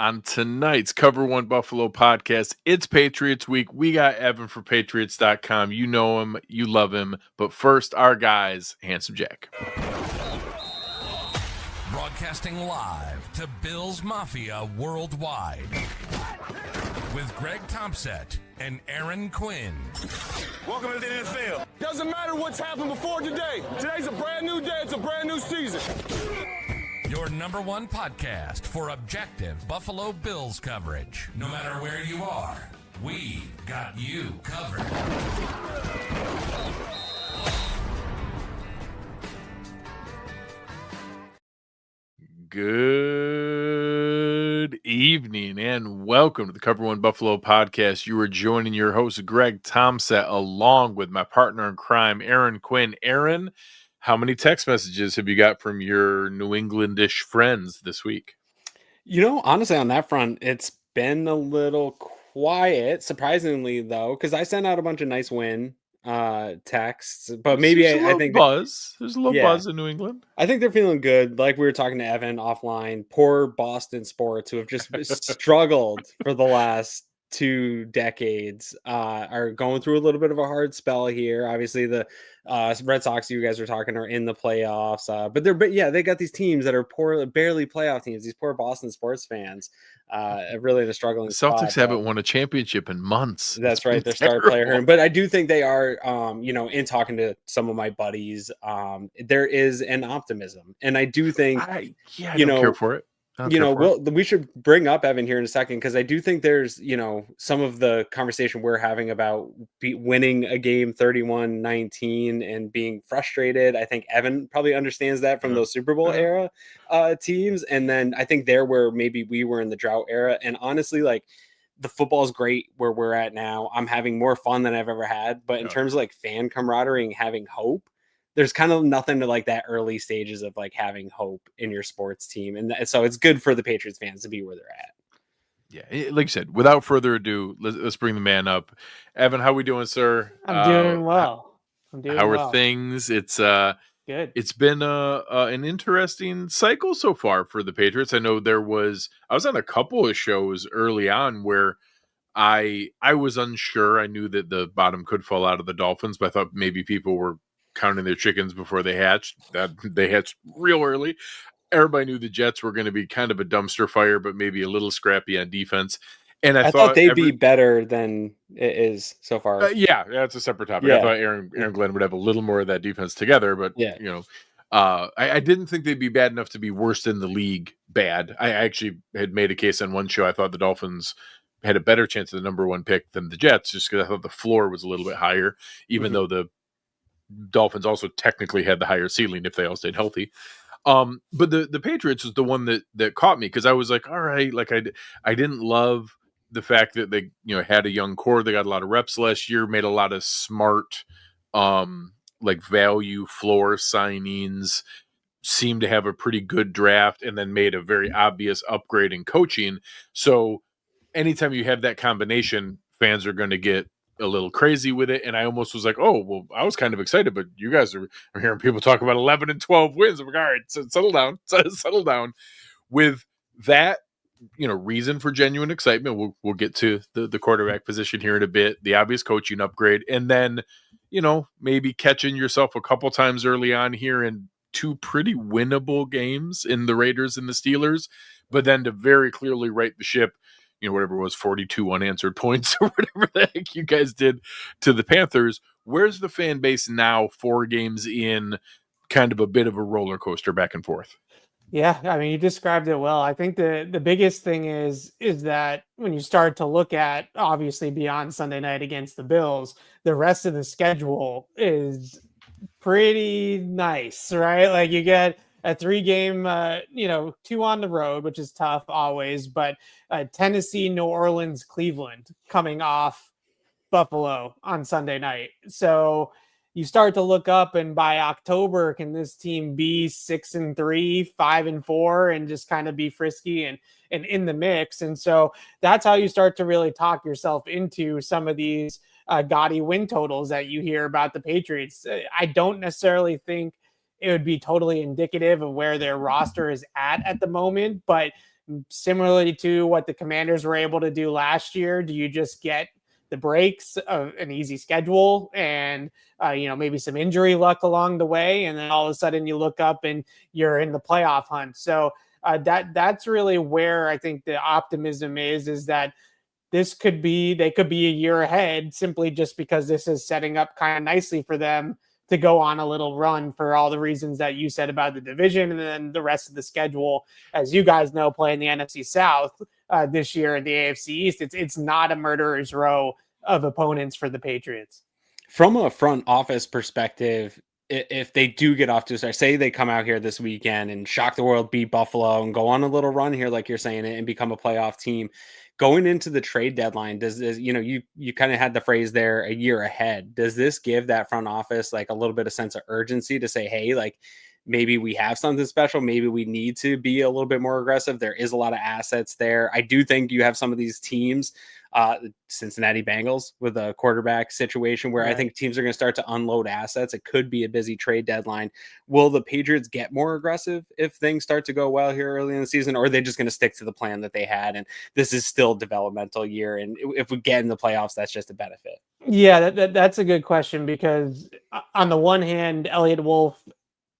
on tonight's Cover One Buffalo podcast. It's Patriots week. We got Evan for Patriots.com. You know him, you love him. But first, our guys, Handsome Jack. Broadcasting live to Bills Mafia Worldwide with Greg Tompsett and Aaron Quinn. Welcome to the NFL. Doesn't matter what's happened before today. Today's a brand new day. It's a brand new season. Your number one podcast for objective Buffalo Bills coverage. No matter where you are, we got you covered. Good evening and welcome to the Cover One Buffalo podcast. You are joining your host, Greg Tompsett, along with my partner in crime, Aaron Quinn. Aaron, how many text messages have you got from your New Englandish friends this week? You know, honestly, on that front, it's been a little quiet, surprisingly, though, because I sent out a bunch of nice win texts, but maybe I think there's a little buzz in New England. I think they're feeling good. Like we were talking to Evan offline, poor Boston sports who have just struggled for the last 2 decades are going through a little bit of a hard spell here. Obviously, the Red Sox you guys were talking are in the playoffs, but they got these teams that are barely playoff teams. These poor Boston sports fans, really in a struggling. The Celtics haven't won a championship in months. That's right, their star player. But I do think they are, in talking to some of my buddies, there is an optimism, and I do think, I don't care for it. We should bring up Evan here in a second, because I do think there's, some of the conversation we're having about winning a game 31-19 and being frustrated. I think Evan probably understands that from those Super Bowl era teams. And then I think there where maybe we were in the drought era. And honestly, like, the football is great where we're at now. I'm having more fun than I've ever had. But in terms of like fan camaraderie and having hope, there's kind of nothing to like that early stages of like having hope in your sports team. And so it's good for the Patriots fans to be where they're at. Yeah. Like you said, without further ado, let's bring the man up. Evan, how we doing, sir? I'm doing well. How are things? It's good. It's been an interesting cycle so far for the Patriots. I know I was on a couple of shows early on where I was unsure. I knew that the bottom could fall out of the Dolphins, but I thought maybe people were counting their chickens before they hatched. That they hatched real early. Everybody knew the Jets were going to be kind of a dumpster fire, but maybe a little scrappy on defense. And I thought they'd be better than it is so far. That's a separate topic. I thought Aaron Glenn would have a little more of that defense together, but I didn't think they'd be bad enough to be worse than the league bad. I actually had made a case on one show. I thought the Dolphins had a better chance of the number one pick than the Jets, just because I thought the floor was a little bit higher, even though the Dolphins also technically had the higher ceiling if they all stayed healthy. But the Patriots was the one that caught me, because I was like, all right, like I didn't love the fact that they had a young core. They got a lot of reps last year, made a lot of smart like value floor signings, seemed to have a pretty good draft, and then made a very obvious upgrade in coaching. So anytime you have that combination, fans are going to get a little crazy with it. And I almost was like, oh, well, I was kind of excited, but you guys are hearing people talk about 11 and 12 wins. I'm like, all right, so settle down with that, reason for genuine excitement. We'll get to the quarterback position here in a bit, the obvious coaching upgrade, and then, maybe catching yourself a couple times early on here in 2 pretty winnable games in the Raiders and the Steelers, but then to very clearly right the ship, whatever it was, 42 unanswered points or whatever the heck you guys did to the Panthers. Where's the fan base now, 4 games in, kind of a bit of a roller coaster back and forth? Yeah, I mean, you described it well. I think the biggest thing is that when you start to look at, obviously beyond Sunday night against the Bills, the rest of the schedule is pretty nice, right? Like you get a 3-game, 2 on the road, which is tough always, but Tennessee, New Orleans, Cleveland coming off Buffalo on Sunday night. So you start to look up, and by October, can this team be 6-3, 5-4, and just kind of be frisky and in the mix? And so that's how you start to really talk yourself into some of these gaudy win totals that you hear about the Patriots. I don't necessarily think it would be totally indicative of where their roster is at the moment, but similarly to what the Commanders were able to do last year? Do you just get the breaks of an easy schedule and maybe some injury luck along the way, and then all of a sudden you look up and you're in the playoff hunt? So that's really where I think the optimism is that they could be a year ahead, simply just because this is setting up kind of nicely for them to go on a little run for all the reasons that you said about the division, and then the rest of the schedule, as you guys know, playing the NFC South this year in the AFC East. It's not a murderer's row of opponents for the Patriots. From a front office perspective, if they do get off to a start, say they come out here this weekend and shock the world, beat Buffalo, and go on a little run here, like you're saying, and become a playoff team, going into the trade deadline, does this, you kind of had the phrase there, a year ahead. Does this give that front office like a little bit of sense of urgency to say, hey, like maybe we have something special, maybe we need to be a little bit more aggressive? There is a lot of assets there. I do think you have some of these teams, Cincinnati Bengals with a quarterback situation where I think teams are going to start to unload assets. It could be a busy trade deadline. Will the Patriots get more aggressive if things start to go well here early in the season, or are they just going to stick to the plan that they had? And this is still developmental year, and if we get in the playoffs, that's just a benefit. Yeah, that's a good question, because on the one hand, Elliott Wolf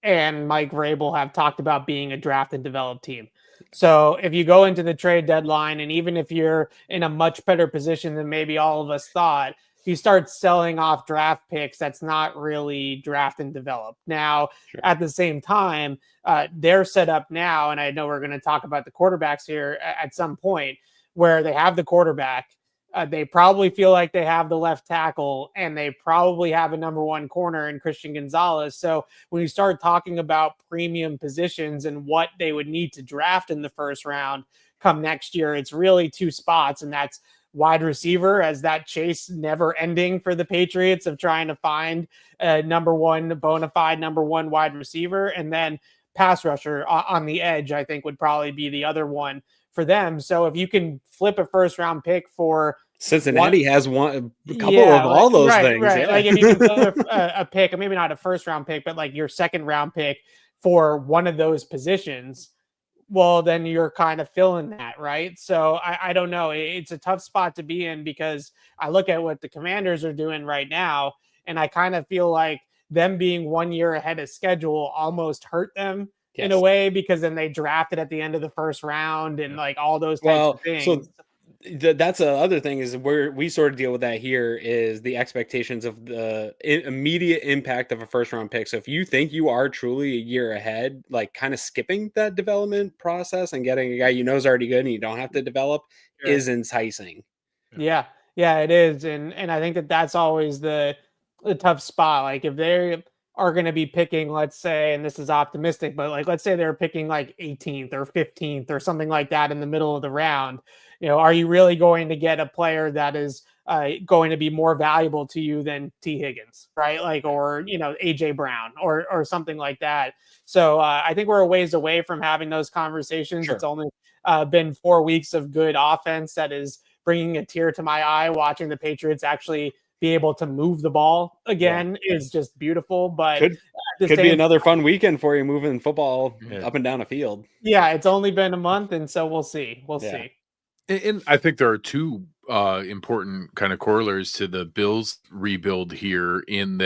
and Mike Vrabel have talked about being a draft and develop team. So if you go into the trade deadline, and even if you're in a much better position than maybe all of us thought, if you start selling off draft picks, that's not really draft and develop. Now, at the same time, they're set up now, and I know we're going to talk about the quarterbacks here at some point, where they have the quarterback. They probably feel like they have the left tackle, and they probably have a number one corner in Christian Gonzalez. So when you start talking about premium positions and what they would need to draft in the first round come next year, it's really two spots, and that's wide receiver, as that chase never ending for the Patriots of trying to find a bona fide number one wide receiver, and then pass rusher on the edge, I think would probably be the other one for them. So if you can flip a first round pick for Cincinnati has a couple of all those things. Right. Yeah. Like if you can flip a pick, maybe not a first round pick, but like your second round pick for one of those positions, well, then you're kind of filling that, right? So I don't know. It's a tough spot to be in, because I look at what the Commanders are doing right now, and I kind of feel like them being 1 year ahead of schedule almost hurt them in a way, because then they drafted at the end of the first round and like all those types of things. So that's the other thing, is where we sort of deal with that here, is the expectations of the immediate impact of a first round pick. So if you think you are truly a year ahead, like kind of skipping that development process and getting a guy you know is already good and you don't have to develop is enticing. Yeah, it is. And I think that's always the tough spot. Like if they are going to be picking, let's say, and this is optimistic, but like, let's say they're picking like 18th or 15th or something like that in the middle of the round, are you really going to get a player that is going to be more valuable to you than T. Higgins, right? Like, or, AJ Brown or something like that. So I think we're a ways away from having those conversations. Sure. It's only been 4 weeks of good offense that is bringing a tear to my eye. Watching the Patriots actually be able to move the ball again is just beautiful. But could be another fun weekend for you, moving football up and down a field. Yeah, it's only been a month, and so we'll see. We'll see. And I think there are two important kind of corollaries to the Bills rebuild here, in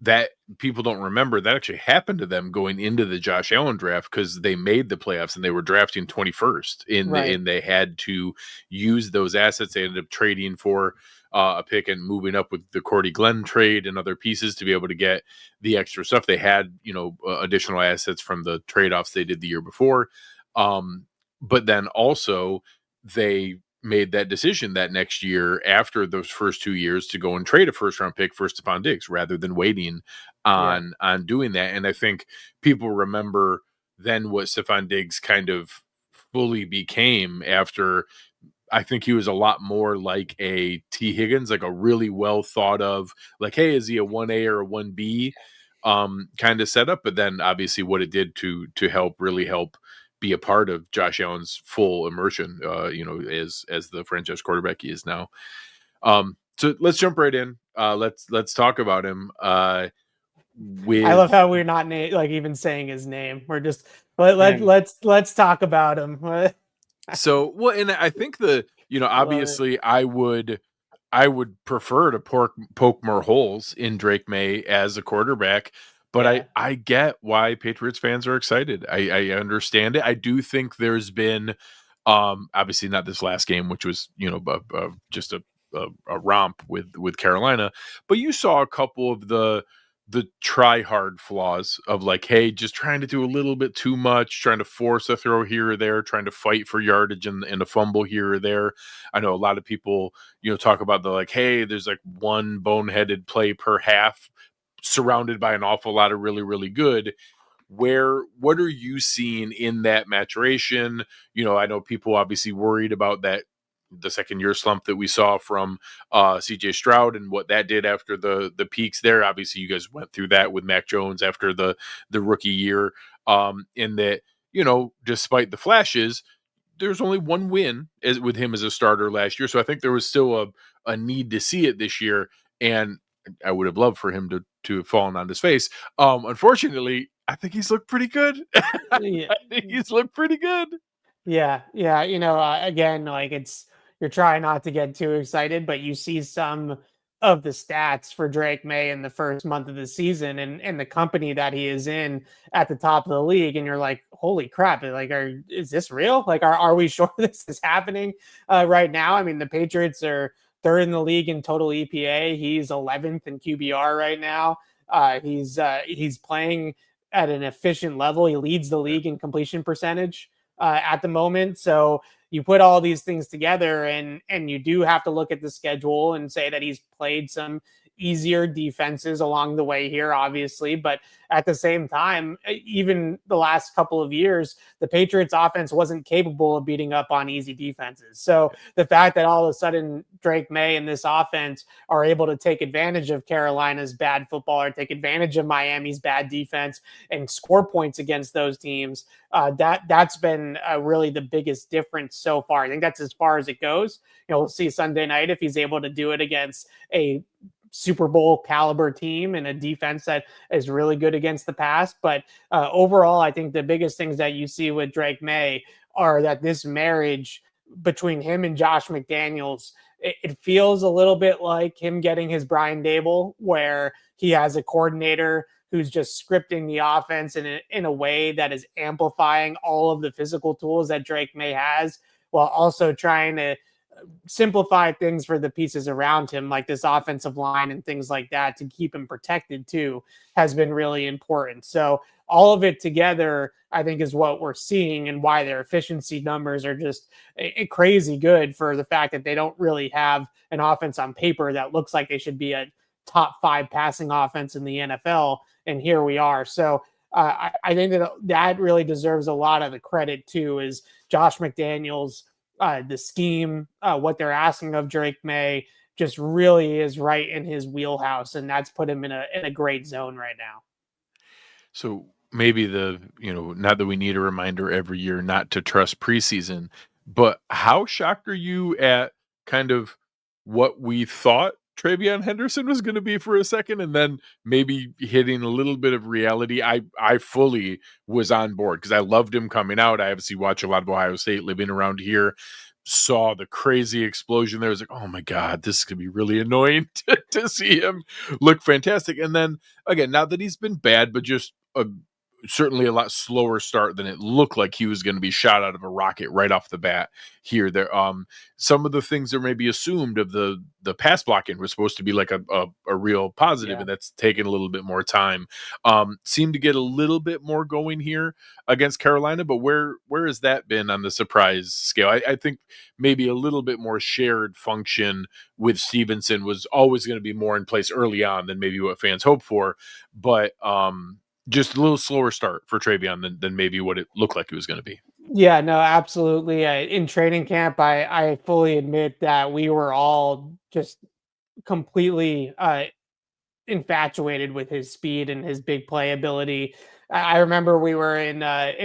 that people don't remember that actually happened to them going into the Josh Allen draft, because they made the playoffs and they were drafting 21st and they had to use those assets. They ended up trading for a pick and moving up with the Cordy Glenn trade and other pieces to be able to get the extra stuff. They had, additional assets from the trade-offs they did the year before. But then also they made that decision that next year, after those first 2 years, to go and trade a first round pick for Stephon Diggs rather than waiting on doing that. And I think people remember then what Stephon Diggs kind of fully became after. I think he was a lot more like a T. Higgins, like a really well thought of, like, hey, is he a 1A or a 1B kind of setup? But then obviously what it did to really help be a part of Josh Allen's full immersion, as the franchise quarterback he is now. So let's jump right in. Let's talk about him. I love how we're not even saying his name. We're just let's talk about him. So, well, and I think obviously I would prefer to poke more holes in Drake May as a quarterback, but I get why Patriots fans are excited. I understand it. I do think there's been, obviously not this last game, which was just a romp with Carolina, but you saw a couple of the try hard flaws of like, hey, just trying to do a little bit too much, trying to force a throw here or there, trying to fight for yardage and a fumble here or there. I know a lot of people, talk about the like, hey, there's like one boneheaded play per half surrounded by an awful lot of really, really good. What are you seeing in that maturation? I know people obviously worried about that the second year slump that we saw from CJ Stroud and what that did after the peaks there. Obviously you guys went through that with Mac Jones after the rookie year. In that, despite the flashes, there's only one win with him as a starter last year. So I think there was still a need to see it this year. And I would have loved for him to have fallen on his face. Unfortunately, I think he's looked pretty good. Yeah. I think he's looked pretty good. Yeah. Again, like you're trying not to get too excited, but you see some of the stats for Drake May in the first month of the season and the company that he is in at the top of the league. And you're like, holy crap. Like, is this real? Like, are we sure this is happening right now? I mean, the Patriots are third in the league in total EPA. He's 11th in QBR right now. He's playing at an efficient level. He leads the league in completion percentage at the moment. So you put all these things together and you do have to look at the schedule and say that he's played some easier defenses along the way here, obviously. But at the same time, even the last couple of years, the Patriots offense wasn't capable of beating up on easy defenses. So the fact that all of a sudden Drake May and this offense are able to take advantage of Carolina's bad football or take advantage of Miami's bad defense and score points against those teams, that's been really the biggest difference so far. I think that's as far as it goes. We'll see Sunday night if he's able to do it against a Super Bowl caliber team and a defense that is really good against the pass. But overall, I think the biggest things that you see with Drake May are that this marriage between him and Josh McDaniels, it feels a little bit like him getting his Brian Dable, where he has a coordinator who's just scripting the offense in a way that is amplifying all of the physical tools that Drake May has, while also trying to simplify things for the pieces around him, like this offensive line and things like that, to keep him protected too, has been really important. So all of it together, I think, is what we're seeing and why their efficiency numbers are just crazy good, for the fact that they don't really have an offense on paper that looks like they should be a top 5 passing offense in the NFL. And here we are. So I think that really deserves a lot of the credit too, is Josh McDaniels. The scheme, what they're asking of Drake May, just really is right in his wheelhouse, and that's put him in a great zone right now. So maybe not that we need a reminder every year not to trust preseason, but how shocked are you at kind of what we thought Travion Henderson was going to be for a second, and then maybe hitting a little bit of reality? I fully was on board because I loved him coming out. I obviously watch a lot of Ohio State living around here, saw the crazy explosion there. I was like, oh my God, this is going to be really annoying to see him look fantastic. And then again, not that he's been bad, but just certainly a lot slower start than it looked like he was going to be shot out of a rocket right off the bat here. There, some of the things that may be assumed of the pass blocking was supposed to be like a real positive, and that's taken a little bit more time. Seemed to get a little bit more going here against Carolina, but where has that been on the surprise scale? I think maybe a little bit more shared function with Stevenson was always going to be more in place early on than maybe what fans hope for, but just a little slower start for Travion than maybe what it looked like it was going to be. Yeah, no, absolutely. In training camp, I fully admit that we were all just completely infatuated with his speed and his big play ability. I remember we were in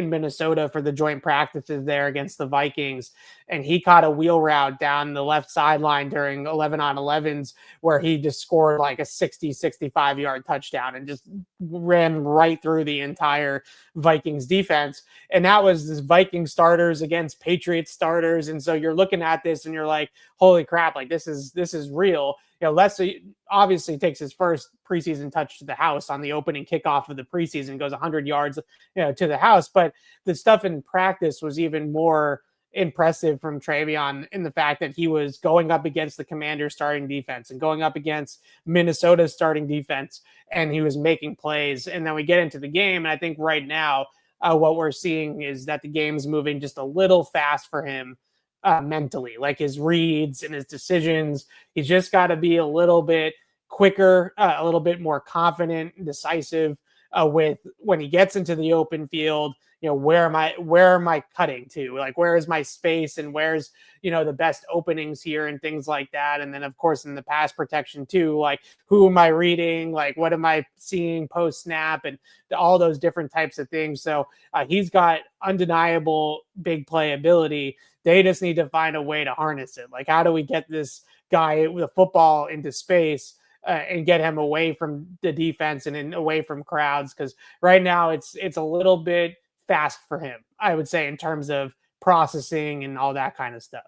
Minnesota for the joint practices there against the Vikings, and he caught a wheel route down the left sideline during 11-on-11s where he just scored like a 65 yard touchdown and just ran right through the entire Vikings defense. And that was this Viking starters against Patriots starters. And so you're looking at this and you're like, holy crap, like this is real. You know, Leslie obviously takes his first preseason touch to the house on the opening kickoff of the preseason, goes 100 yards, to the house. But the stuff in practice was even more impressive from Travion in the fact that he was going up against the Commanders starting defense and going up against Minnesota's starting defense, and he was making plays. And then we get into the game, and I think right now what we're seeing is that the game's moving just a little fast for him. Mentally, like his reads and his decisions. He's just got to be a little bit quicker, a little bit more confident and decisive with when he gets into the open field. You know, where am I cutting to? Like, where is my space and where's, the best openings here and things like that. And then, of course, in the pass protection too, like who am I reading? Like, what am I seeing post snap and all those different types of things. So he's got undeniable big play ability. They just need to find a way to harness it. Like, how do we get this guy with a football into space and get him away from the defense and away from crowds? Because right now it's a little bit fast for him, I would say, in terms of processing and all that kind of stuff.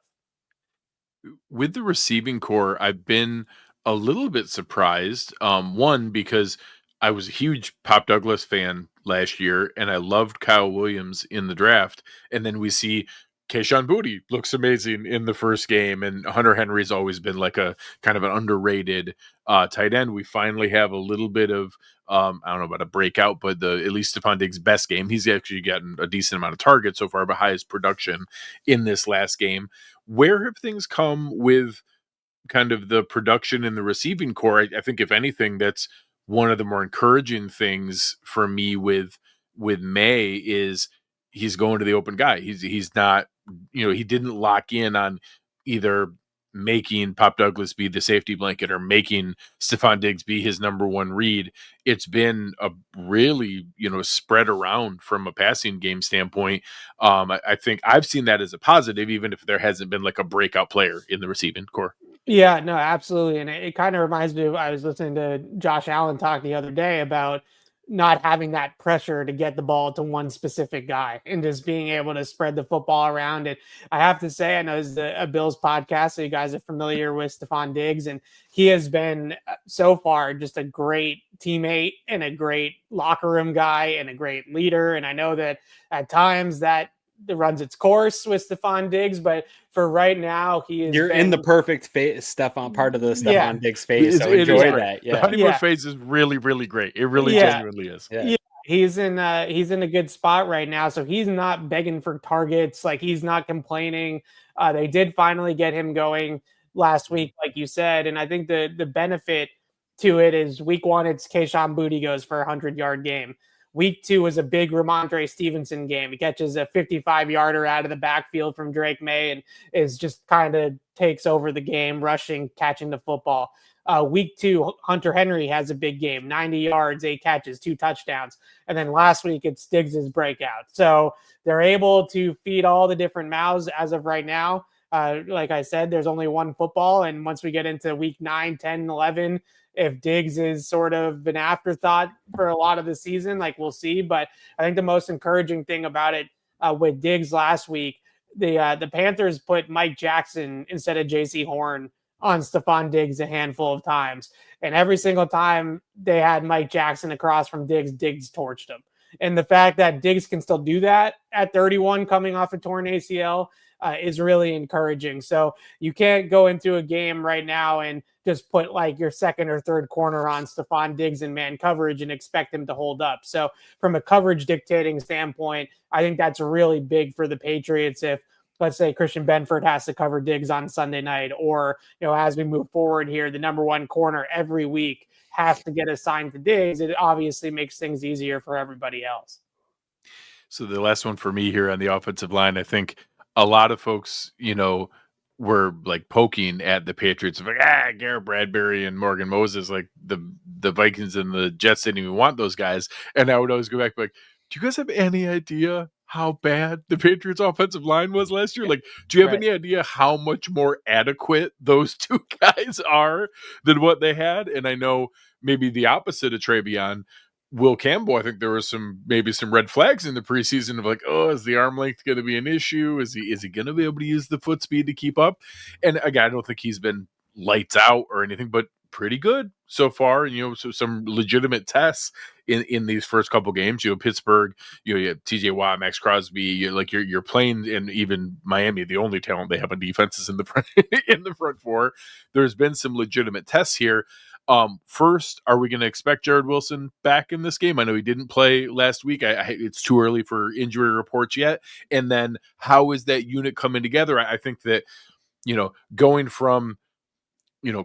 With the receiving core, I've been a little bit surprised. One, because I was a huge Pop Douglas fan last year, and I loved Kyle Williams in the draft. And then we see Kayshon Boutte looks amazing in the first game, and Hunter Henry's always been like a kind of an underrated tight end. We finally have a little bit of I don't know about a breakout, but at least Stephon Diggs' best game. He's actually gotten a decent amount of targets so far, but highest production in this last game. Where have things come with kind of the production in the receiving core? I think if anything, that's one of the more encouraging things for me with May is he's going to the open guy. He's not, he didn't lock in on either making Pop Douglas be the safety blanket or making Stephon Diggs be his number one read. It's been a really, spread around from a passing game standpoint. I think I've seen that as a positive, even if there hasn't been like a breakout player in the receiving core. Yeah, no, absolutely. And it kind of reminds me of, I was listening to Josh Allen talk the other day about not having that pressure to get the ball to one specific guy and just being able to spread the football around. And I have to say, I know this is a Bills podcast, so you guys are familiar with Stephon Diggs, and he has been so far just a great teammate and a great locker room guy and a great leader. And I know that at times that it runs its course with Stephon Diggs, but for right now, you're in the perfect phase, part of the Stephon Diggs phase. So enjoy that. Yeah. The honeymoon phase is really, really great. It really genuinely is. Yeah. He's in a good spot right now. So he's not begging for targets. Like, he's not complaining. They did finally get him going last week, like you said. And I think the benefit to it is week one, it's Kayshon Boutte goes for a 100-yard game. Week 2 was a big Ramondre Stevenson game. He catches a 55-yarder out of the backfield from Drake May and is just kind of takes over the game, rushing, catching the football. Week 2, Hunter Henry has a big game, 90 yards, 8 catches, 2 touchdowns. And then last week, it's Diggs' breakout. So they're able to feed all the different mouths as of right now. Like I said, there's only one football. And once we get into week 9, 10, 11, if Diggs is sort of an afterthought for a lot of the season, like we'll see. But I think the most encouraging thing about it with Diggs last week, the Panthers put Mike Jackson instead of JC Horn on Stephon Diggs a handful of times. And every single time they had Mike Jackson across from Diggs, Diggs torched him. And the fact that Diggs can still do that at 31 coming off a torn ACL is really encouraging. So you can't go into a game right now and just put like your second or third corner on Stephon Diggs in man coverage and expect him to hold up. So from a coverage dictating standpoint, I think that's really big for the Patriots. If, let's say, Christian Benford has to cover Diggs on Sunday night, or, as we move forward here, the number one corner every week has to get assigned to Diggs, it obviously makes things easier for everybody else. So the last one for me here on the offensive line, I think a lot of folks, were like poking at the Patriots, like Garrett Bradbury and Morgan Moses, like the Vikings and the Jets didn't even want those guys. And I would always go back like, do you guys have any idea how bad the Patriots offensive line was last year? Like, do you have any idea how much more adequate those two guys are than what they had? And I know maybe the opposite of Travion, Will Campbell, I think there was maybe some red flags in the preseason of like, oh, is the arm length going to be an issue? Is he going to be able to use the foot speed to keep up? And again, I don't think he's been lights out or anything, but pretty good so far. And, so some legitimate tests in these first couple games. Pittsburgh, you have TJ Watt, Max Crosby, you're playing, and even Miami, the only talent they have on defense is in the front in the front four. There's been some legitimate tests here. First, are we going to expect Jared Wilson back in this game? I know he didn't play last week. It's too early for injury reports yet. And then how is that unit coming together? I think that, going from,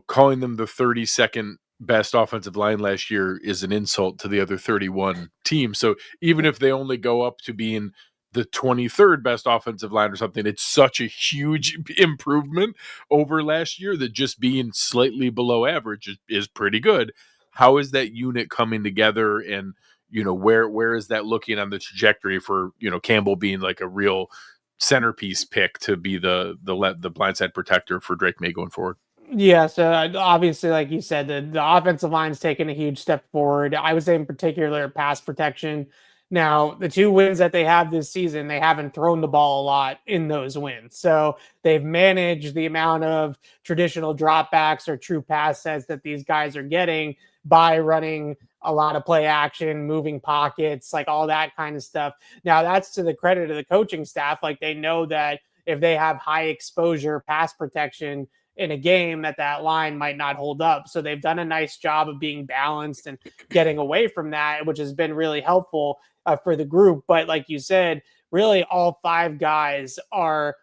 calling them the 32nd best offensive line last year is an insult to the other 31 teams. So even if they only go up to being the 23rd best offensive line or something, it's such a huge improvement over last year that just being slightly below average is pretty good. How is that unit coming together, and where is that looking on the trajectory for Campbell being like a real centerpiece pick to be the blindside protector for Drake May going forward? Yeah, so obviously, like you said, the offensive line's taken a huge step forward. I would say in particular pass protection. Now, the 2 wins that they have this season, they haven't thrown the ball a lot in those wins. So they've managed the amount of traditional dropbacks or true pass sets that these guys are getting by running a lot of play action, moving pockets, like all that kind of stuff. Now, that's to the credit of the coaching staff. Like, they know that if they have high exposure pass protection in a game, that line might not hold up. So they've done a nice job of being balanced and getting away from that, which has been really helpful for the group. But like you said, really all 5 guys are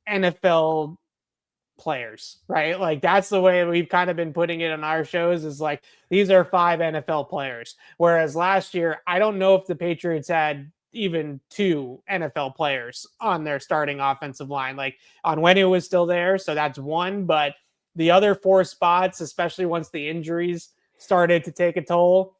NFL players, right? Like, that's the way we've kind of been putting it on our shows, is like, these are 5 NFL players. Whereas last year, I don't know if the Patriots had even 2 NFL players on their starting offensive line. Like, Onwenu was still there, so that's 1, but the other 4 spots, especially once the injuries started to take a toll.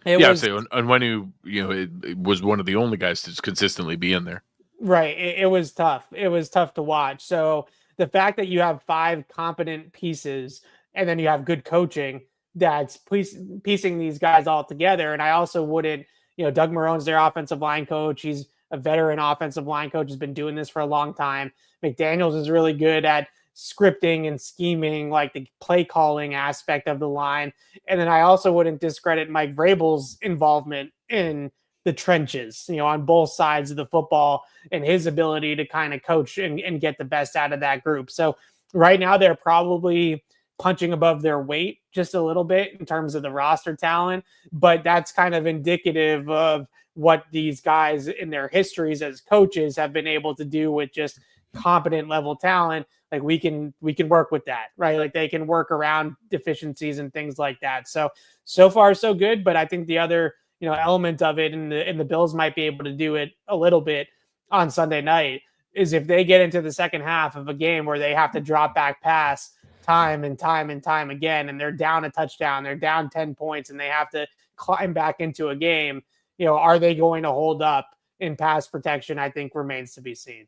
I'd say Onwenu, it was one of the only guys to consistently be in there. Right. It was tough. It was tough to watch. So the fact that you have 5 competent pieces and then you have good coaching that's piecing these guys all together. And I also wouldn't, Doug Marone's their offensive line coach. He's a veteran offensive line coach, has been doing this for a long time. McDaniels is really good at scripting and scheming, like the play calling aspect of the line. And then I also wouldn't discredit Mike Vrabel's involvement in the trenches, on both sides of the football, and his ability to kind of coach and get the best out of that group. So right now they're probably punching above their weight just a little bit in terms of the roster talent, but that's kind of indicative of what these guys in their histories as coaches have been able to do with just competent level talent. Like, we can work with that, right? Like, they can work around deficiencies and things like that. So far so good. But I think the other, element of it, and the Bills might be able to do it a little bit on Sunday night, is if they get into the second half of a game where they have to drop back pass time and time and time again, and they're down a touchdown, they're down 10 points, and they have to climb back into a game, are they going to hold up in pass protection? I think remains to be seen.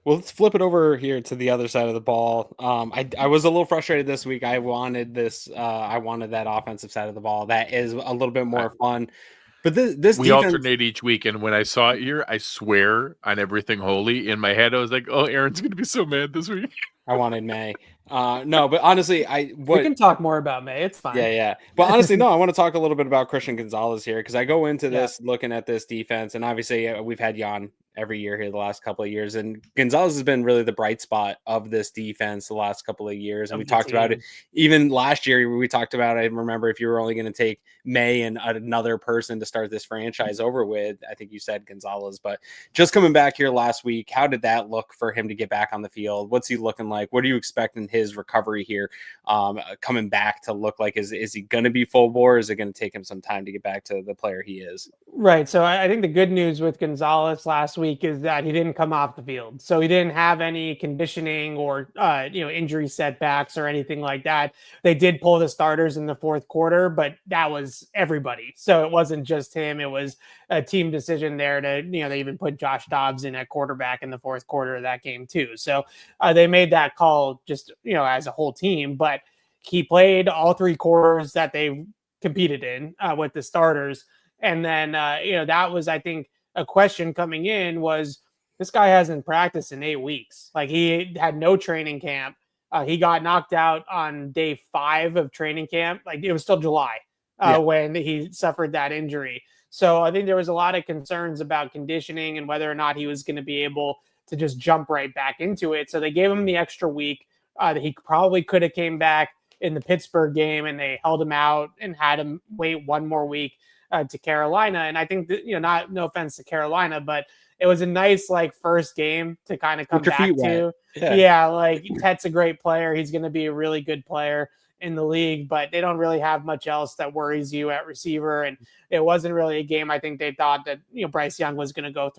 Well, let's flip it over here to the other side of the ball. I was a little frustrated this week. I wanted that offensive side of the ball. That is a little bit more fun. But this we defense... alternate each week, and when I saw it here, I swear on everything holy, in my head I was like, "Oh, Aaron's going to be so mad this week." I wanted May. No, but honestly, we can talk more about May. It's fine. Yeah. But honestly, no, I want to talk a little bit about Christian Gonzalez here, because I go into this looking at this defense, and obviously we've had Jan every year here the last couple of years, and Gonzalez has been really the bright spot of this defense the last couple of years. And we talked about it even last year. We talked about, I remember, if you were only going to take May and another person to start this franchise over with, I think you said Gonzalez. But just coming back here last week, how did that look for him to get back on the field? What's he looking like? What are you expecting his recovery here coming back to look like? Is he going to be full bore? Is it going to take him some time to get back to the player he is? Right. So I think the good news with Gonzalez last week week is that he didn't come off the field. So he didn't have any conditioning or, injury setbacks or anything like that. They did pull the starters in the fourth quarter, but that was everybody. So it wasn't just him. It was a team decision there to, they even put Josh Dobbs in at quarterback in the fourth quarter of that game too. So they made that call just, as a whole team, but he played all 3 quarters that they competed in with the starters. And then, that was, I think, a question coming in was, this guy hasn't practiced in 8 weeks. Like, he had no training camp. He got knocked out on day 5 of training camp. Like, it was still July when he suffered that injury. So I think there was a lot of concerns about conditioning and whether or not he was going to be able to just jump right back into it. So they gave him the extra week that he probably could have came back in the Pittsburgh game, and they held him out and had him wait 1 more week to Carolina. And I think that, no offense to Carolina, but it was a nice first game to kind of come back to. Yeah, Tet's a great player. He's going to be a really good player in the league, but they don't really have much else that worries you at receiver. And it wasn't really a game. I think they thought that, Bryce Young was going to go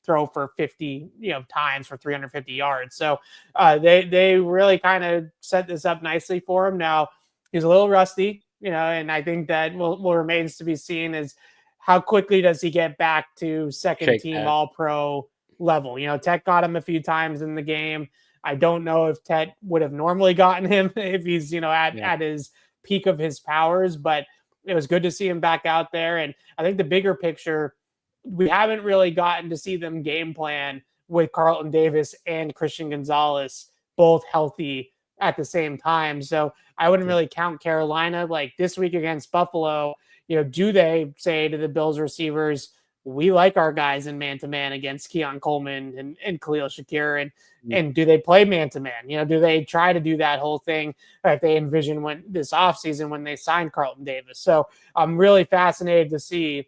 throw for 50, times for 350 yards. So they really kind of set this up nicely for him. Now he's a little rusty, and I think that will remains to be seen is how quickly does he get back to second team All-Pro level. Tet got him a few times in the game. I don't know if Tet would have normally gotten him if he's, at his peak of his powers, but it was good to see him back out there. And I think the bigger picture, we haven't really gotten to see them game plan with Carlton Davis and Christian Gonzalez both healthy at the same time. So I wouldn't really count Carolina. Like this week against Buffalo, do they say to the Bills receivers, we like our guys in man-to-man against Keon Coleman and Khalil Shakir, and do they play man-to-man? Do they try to do that whole thing that they envisioned when this offseason when they signed Carlton Davis? So I'm really fascinated to see.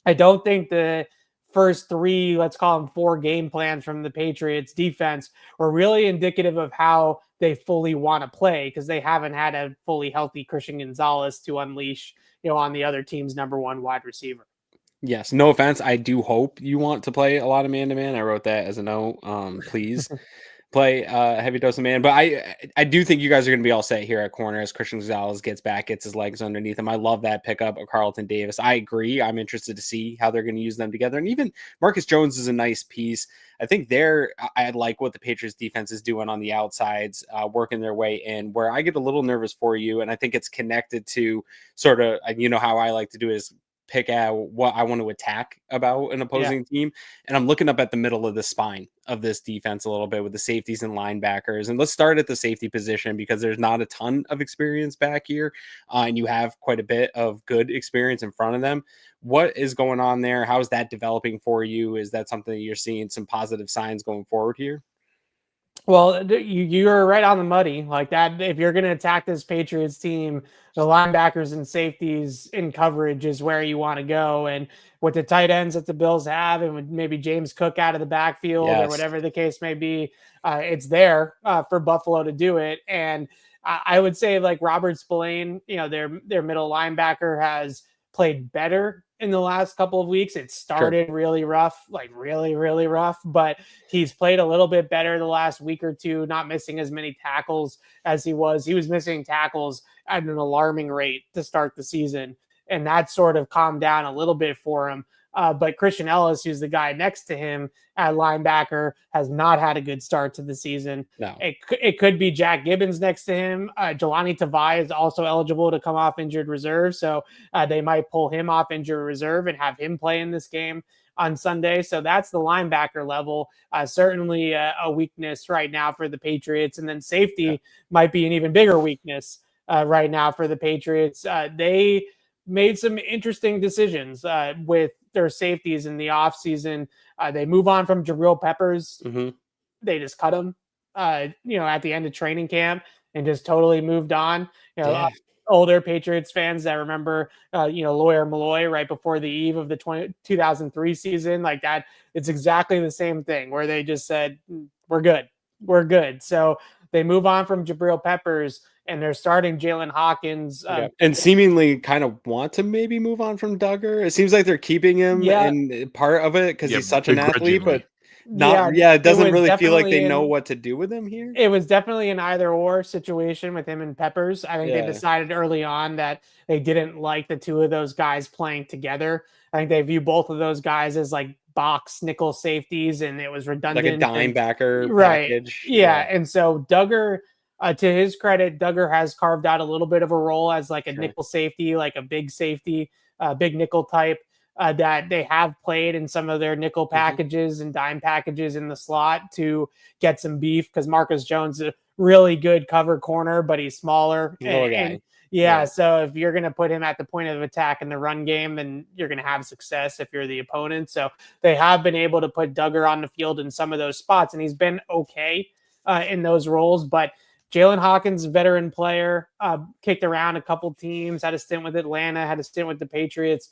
I don't think the first 3, let's call them 4 game plans from the Patriots defense were really indicative of how they fully want to play, because they haven't had a fully healthy Christian Gonzalez to unleash, on the other team's number 1 wide receiver. Yes, no offense. I do hope you want to play a lot of man-to-man. I wrote that as a note. Please play a heavy dose of man. But I do think you guys are going to be all set here at corner as Christian Gonzalez gets back, gets his legs underneath him. I love that pickup of Carlton Davis. I agree. I'm interested to see how they're going to use them together. And even Marcus Jones is a nice piece. I think I like what the Patriots defense is doing on the outsides, working their way in. Where I get a little nervous for you, and I think it's connected to sort of, how I like to do is pick out what I want to attack about an opposing team. And I'm looking up at the middle of the spine of this defense a little bit with the safeties and linebackers. And let's start at the safety position because there's not a ton of experience back here. And you have quite a bit of good experience in front of them. What is going on there? How is that developing for you? Is that something that you're seeing some positive signs going forward here? Well, you're right on the money like that. If you're going to attack this Patriots team, the linebackers and safeties in coverage is where you want to go. And with the tight ends that the Bills have, and with maybe James Cook out of the backfield or whatever the case may be, it's there for Buffalo to do it. And I would say like Robert Spillane, their middle linebacker has played better in the last couple of weeks. It started really rough, really, really rough, but he's played a little bit better the last week or two, not missing as many tackles as he was. He was missing tackles at an alarming rate to start the season, and that sort of calmed down a little bit for him. But Christian Ellis, who's the guy next to him at linebacker, has not had a good start to the season. No. It could be Jack Gibbons next to him. Jelani Tavai is also eligible to come off injured reserve, so they might pull him off injured reserve and have him play in this game on Sunday. So that's the linebacker level. Certainly a weakness right now for the Patriots. And then safety might be an even bigger weakness right now for the Patriots. They made some interesting decisions with their safeties in the offseason. They move on from Jabril Peppers. Mm-hmm. They just cut him, at the end of training camp and just totally moved on. Older Patriots fans that remember, Lawyer Malloy right before the eve of the 2003 season, like that. It's exactly the same thing where they just said, we're good. So they move on from Jabril Peppers and they're starting Jalen Hawkins. And seemingly kind of want to maybe move on from Duggar. It seems like they're keeping him in part of it because he's such an athlete, but it doesn't really feel like they know what to do with him here. It was definitely an either or situation with him and Peppers. I think they decided early on that they didn't like the two of those guys playing together. I think they view both of those guys as like box nickel safeties, and it was redundant. Like a dime backer package. Yeah. And so Duggar, to his credit, Duggar has carved out a little bit of a role as like a nickel safety, like a big safety, big nickel type that they have played in some of their nickel packages and dime packages in the slot to get some beef, because Marcus Jones is a really good cover corner, but he's smaller. So if you're going to put him at the point of attack in the run game, then you're going to have success if you're the opponent. So they have been able to put Duggar on the field in some of those spots, and he's been okay in those roles. But Jalen Hawkins, veteran player, kicked around a couple teams, had a stint with Atlanta, had a stint with the Patriots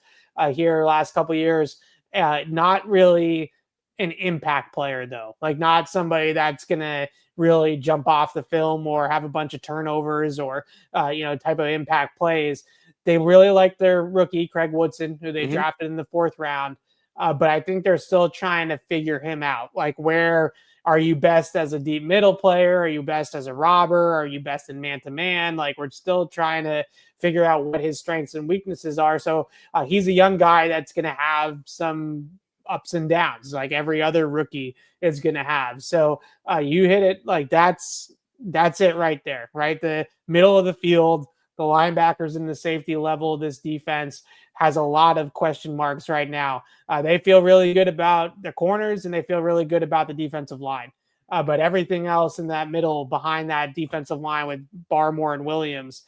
here last couple years. Not really an impact player, though. Like, not somebody that's going to really jump off the film or have a bunch of turnovers or, type of impact plays. They really like their rookie, Craig Woodson, who they drafted in the 4th round. But I think they're still trying to figure him out. Like, where are you best as a deep middle player? Are you best as a robber? Are you best in man-to-man? Like, we're still trying to figure out what his strengths and weaknesses are. So he's a young guy that's going to have some ups and downs, like every other rookie is going to have. So you hit it. Like, that's it right there, right? The middle of the field, the linebackers and the safety level of this defense has a lot of question marks right now. They feel really good about the corners, and they feel really good about the defensive line. But everything else in that middle behind that defensive line with Barmore and Williams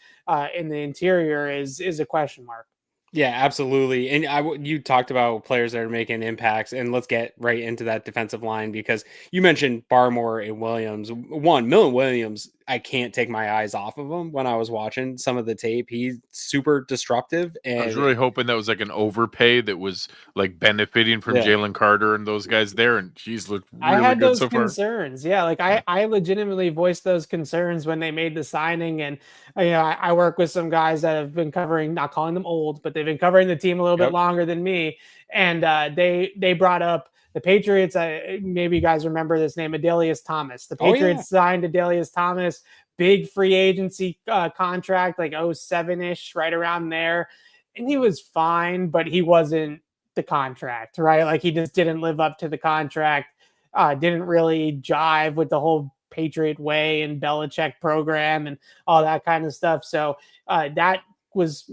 in the interior is a question mark. Yeah, absolutely. And you talked about players that are making impacts, and let's get right into that defensive line, because you mentioned Barmore and Williams. Milton Williams, I can't take my eyes off of him when I was watching some of the tape. He's super disruptive. And I was really hoping that was like an overpay that was like benefiting from Jalen Carter and those guys there. And he's looked really I had good those so far. concerns. Yeah, like I legitimately voiced those concerns when they made the signing. And I work with some guys that have been covering, not calling them old, but they've been covering the team a little bit longer than me. And they brought up the Patriots. Maybe you guys remember this name, Adelius Thomas. The Patriots signed Adelius Thomas, big free agency contract, like 07-ish, right around there. And he was fine, but he wasn't the contract, right? Like, he just didn't live up to the contract, didn't really jive with the whole Patriot way and Belichick program and all that kind of stuff. So that was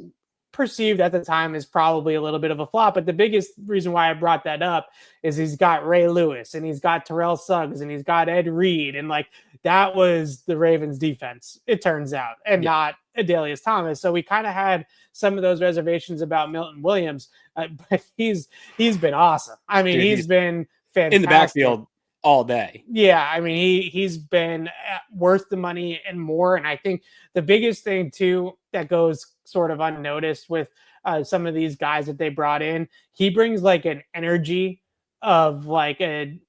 perceived at the time as probably a little bit of a flop. But the biggest reason why I brought that up is he's got Ray Lewis, and he's got Terrell Suggs, and he's got Ed Reed. And like, that was the Ravens defense, it turns out, and not Adelius Thomas. So we kind of had some of those reservations about Milton Williams, but he's been awesome. I mean, he's been fantastic in the backfield all day. Yeah, I mean, he's been worth the money and more. And I think the biggest thing too that goes sort of unnoticed with some of these guys that they brought in, he brings like an energy of like a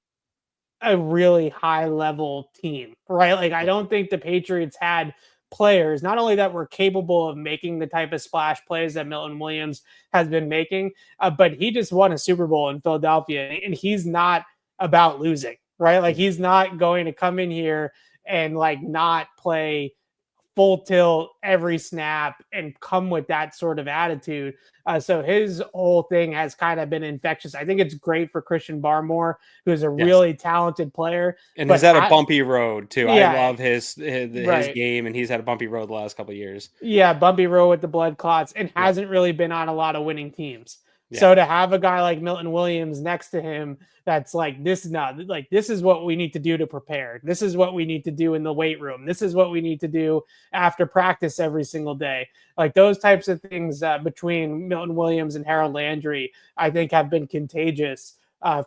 really high level team, right? Like, I don't think the Patriots had players not only that were capable of making the type of splash plays that Milton Williams has been making, but he just won a Super Bowl in Philadelphia, and he's not about losing, right? Like, he's not going to come in here and like not play full tilt every snap and come with that sort of attitude. So his whole thing has kind of been infectious. I think it's great for Christian Barmore, who's a really talented player. And he's had a bumpy road too. I love his game, and he's had a bumpy road the last couple of years. Yeah, bumpy road with the blood clots, and hasn't really been on a lot of winning teams. Yeah. So to have a guy like Milton Williams next to him, that's like, this is what we need to do to prepare. This is what we need to do in the weight room. This is what we need to do after practice every single day. Like, those types of things between Milton Williams and Harold Landry, I think, have been contagious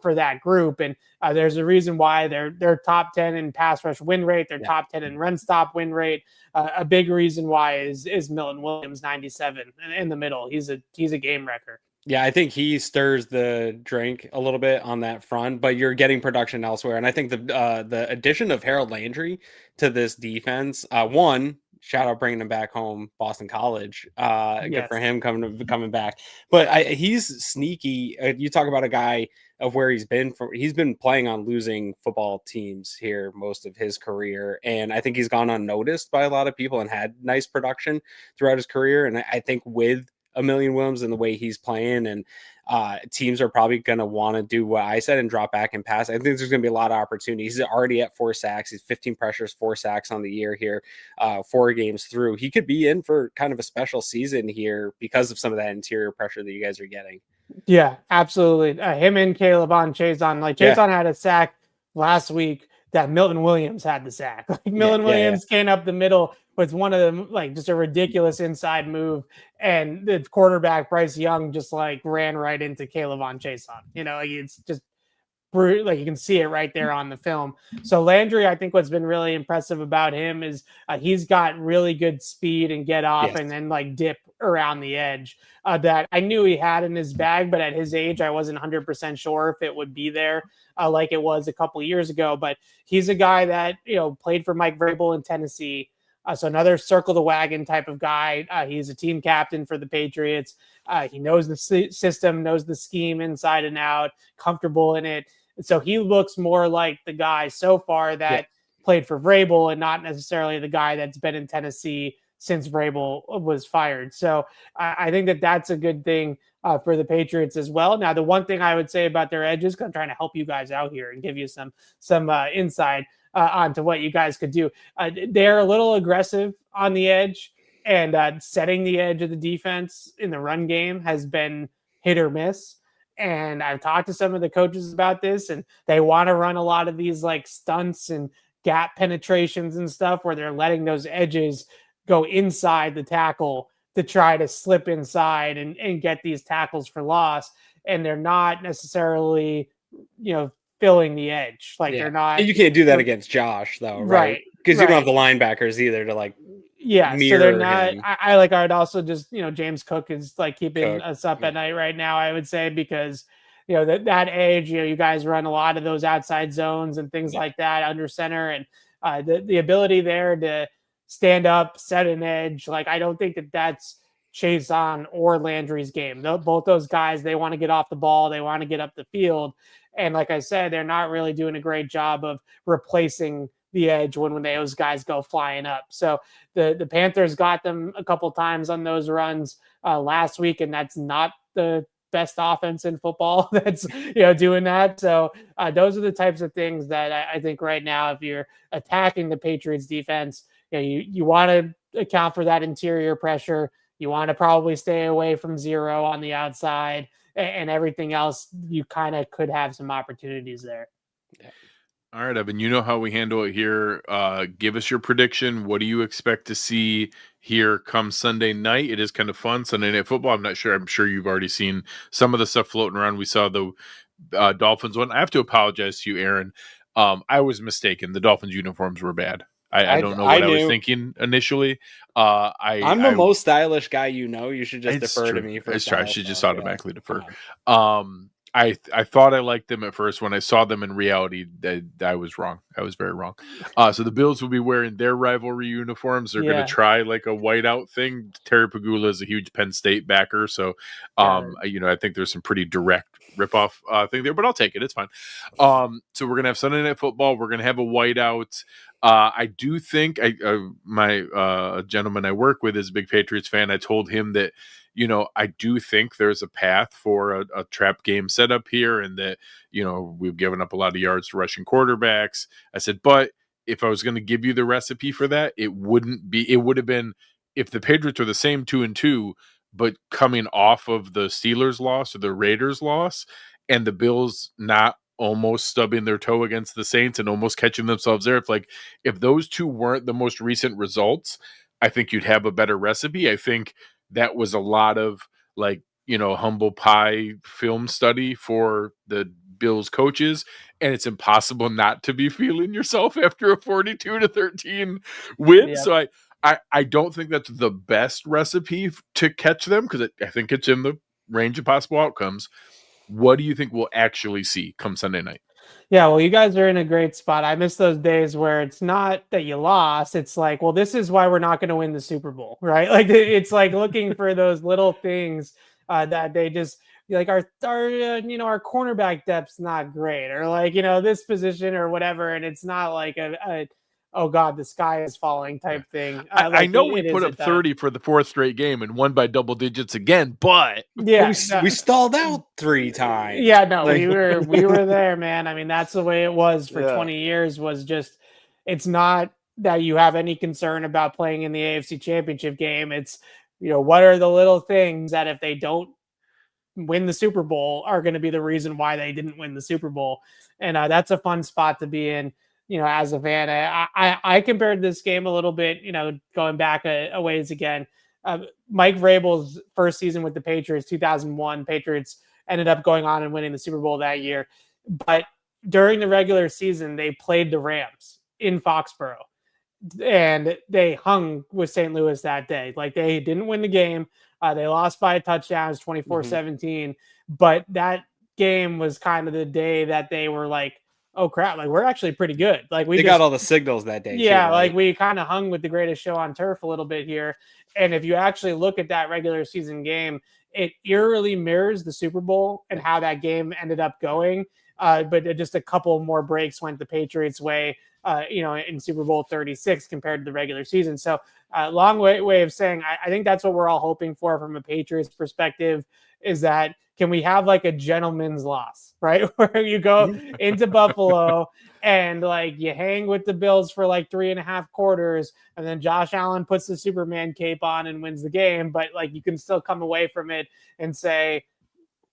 for that group. And there's a reason why they're top 10 in pass rush win rate. They're top 10 in run stop win rate. A big reason why is Milton Williams, 97 in the middle. He's a game wrecker. Yeah, I think he stirs the drink a little bit on that front, but you're getting production elsewhere. And I think the addition of Harold Landry to this defense, shout out bringing him back home, Boston College. Yes. Good for him coming back. But he's sneaky. You talk about a guy of where he's been playing on losing football teams here most of his career, and I think he's gone unnoticed by a lot of people and had nice production throughout his career. And I think with Emilien Williams and the way he's playing, and teams are probably going to want to do what I said and drop back and pass. I think there's going to be a lot of opportunities. He's already at 4 sacks. He's 15 pressures, 4 sacks on the year here, 4 games through. He could be in for kind of a special season here because of some of that interior pressure that you guys are getting. Yeah, absolutely. Him and K'Lavon Chaisson. Like Chaisson had a sack last week that Milton Williams had the sack. Like Milton Williams came up the middle with one of them, like just a ridiculous inside move, and the quarterback Bryce Young just like ran right into K'Lavon Chaisson. Like it's just like you can see it right there on the film. So Landry, I think what's been really impressive about him is he's got really good speed and get off and then like dip around the edge that I knew he had in his bag, but at his age, I wasn't 100% sure if it would be there like it was a couple years ago. But he's a guy that, played for Mike Vrabel in Tennessee. So another circle the wagon type of guy. He's a team captain for the Patriots. He knows the system, knows the scheme inside and out, comfortable in it. So he looks more like the guy so far that played for Vrabel and not necessarily the guy that's been in Tennessee since Vrabel was fired. So I think that that's a good thing for the Patriots as well. Now, the one thing I would say about their edges, 'cause I'm trying to help you guys out here and give you some insight onto what you guys could do. They're a little aggressive on the edge, and setting the edge of the defense in the run game has been hit or miss. And I've talked to some of the coaches about this, and they want to run a lot of these like stunts and gap penetrations and stuff where they're letting those edges go inside the tackle to try to slip inside and get these tackles for loss. And they're not necessarily, filling the edge. Like they're not. You can't do that against Josh though, right? Because you don't have the linebackers either to like. Yeah, so they're not. I would also just James Cook is like keeping us up at night right now. I would say because that edge, you guys run a lot of those outside zones and things like that under center, and the ability there to stand up, set an edge. Like I don't think that that's Chaisson or Landry's game. Both those guys, they want to get off the ball, they want to get up the field, and like I said, they're not really doing a great job of replacing the edge when those guys go flying up. So the Panthers got them a couple times on those runs last week, and that's not the best offense in football that's doing that. So those are the types of things that I think right now, if you're attacking the Patriots defense, you want to account for that interior pressure. You want to probably stay away from zero on the outside, and everything else you kind of could have some opportunities there. Yeah. All right, Evan, you know how we handle it here. Give us your prediction. What do you expect to see here come Sunday night? It is kind of fun. Sunday Night Football. I'm not sure. I'm sure you've already seen some of the stuff floating around. We saw the Dolphins one. I have to apologize to you, Aaron. I was mistaken. The Dolphins uniforms were bad. I don't know what I was thinking initially. I'm the most stylish guy You should just defer to me for I should just automatically defer. I thought I liked them at first. When I saw them in reality, I was wrong. I was very wrong. So the Bills will be wearing their rivalry uniforms. They're going to try like a whiteout thing. Terry Pagula is a huge Penn State backer. So, I think there's some pretty direct ripoff thing there, but I'll take it. It's fine. So we're going to have Sunday Night Football. We're going to have a whiteout. I do think my gentleman I work with is a big Patriots fan. I told him that, I do think there's a path for a trap game setup here, and that, we've given up a lot of yards to rushing quarterbacks. I said, but if I was going to give you the recipe for that, it would have been if the Patriots were the same 2-2, but coming off of the Steelers loss or the Raiders loss, and the Bills not almost stubbing their toe against the Saints and almost catching themselves there. If those two weren't the most recent results, I think you'd have a better recipe. I think that was a lot of humble pie film study for the Bills coaches, and it's impossible not to be feeling yourself after a 42-13 win. Yeah. So I don't think that's the best recipe to catch them, because I think it's in the range of possible outcomes. What do you think we'll actually see come Sunday night? Yeah, well, you guys are in a great spot. I miss those days where it's not that you lost. It's like, well, this is why we're not going to win the Super Bowl, right? Like it's like looking for those little things that they just like our our cornerback depth's not great, or like this position or whatever, and it's not like a oh god, the sky is falling type thing. I know we put up 30 for the fourth straight game and won by double digits again, but we stalled out 3 times. Yeah, no, we were there, man. I mean, that's the way it was for 20 years. Was just, it's not that you have any concern about playing in the AFC Championship game. It's what are the little things that if they don't win the Super Bowl are going to be the reason why they didn't win the Super Bowl, and that's a fun spot to be in. As a fan, I compared this game a little bit. Going back a ways again. Mike Vrabel's first season with the Patriots, 2001. Patriots ended up going on and winning the Super Bowl that year. But during the regular season, they played the Rams in Foxborough. And they hung with St. Louis that day. Like, they didn't win the game. They lost by a touchdown. It was 24-17. But that game was kind of the day that they were like, oh crap, like we're actually pretty good. Like we got all the signals that day. Yeah, too, right? Like we kind of hung with the greatest show on turf a little bit here. And if you actually look at that regular season game, it eerily mirrors the Super Bowl and how that game ended up going. But just a couple more breaks went the Patriots' way, in Super Bowl 36 compared to the regular season. So long way of saying, I think that's what we're all hoping for from a Patriots perspective, is that can we have like a gentleman's loss, right? Where you go into Buffalo and like you hang with the Bills for like 3.5 quarters, and then Josh Allen puts the Superman cape on and wins the game. But like you can still come away from it and say,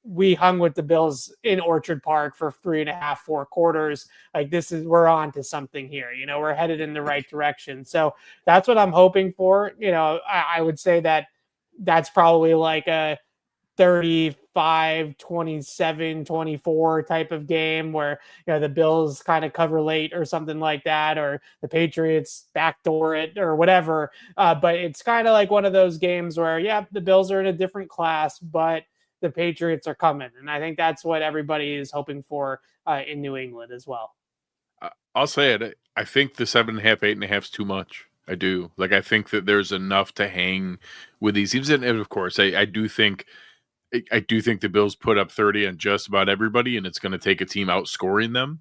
we hung with the Bills in Orchard Park for 3.5, 4 quarters. Like we're on to something here. We're headed in the right direction. So that's what I'm hoping for. I would say that's probably like a 35, 27, 24 type of game where the Bills kind of cover late or something like that, or the Patriots backdoor it or whatever. But it's kind of like one of those games where, the Bills are in a different class, but the Patriots are coming. And I think that's what everybody is hoping for in New England as well. I'll say it. I think the 7.5, 8.5 is too much. I do. Like, I think that there's enough to hang with these teams. And of course, I do think the Bills put up 30 on just about everybody, and it's going to take a team outscoring them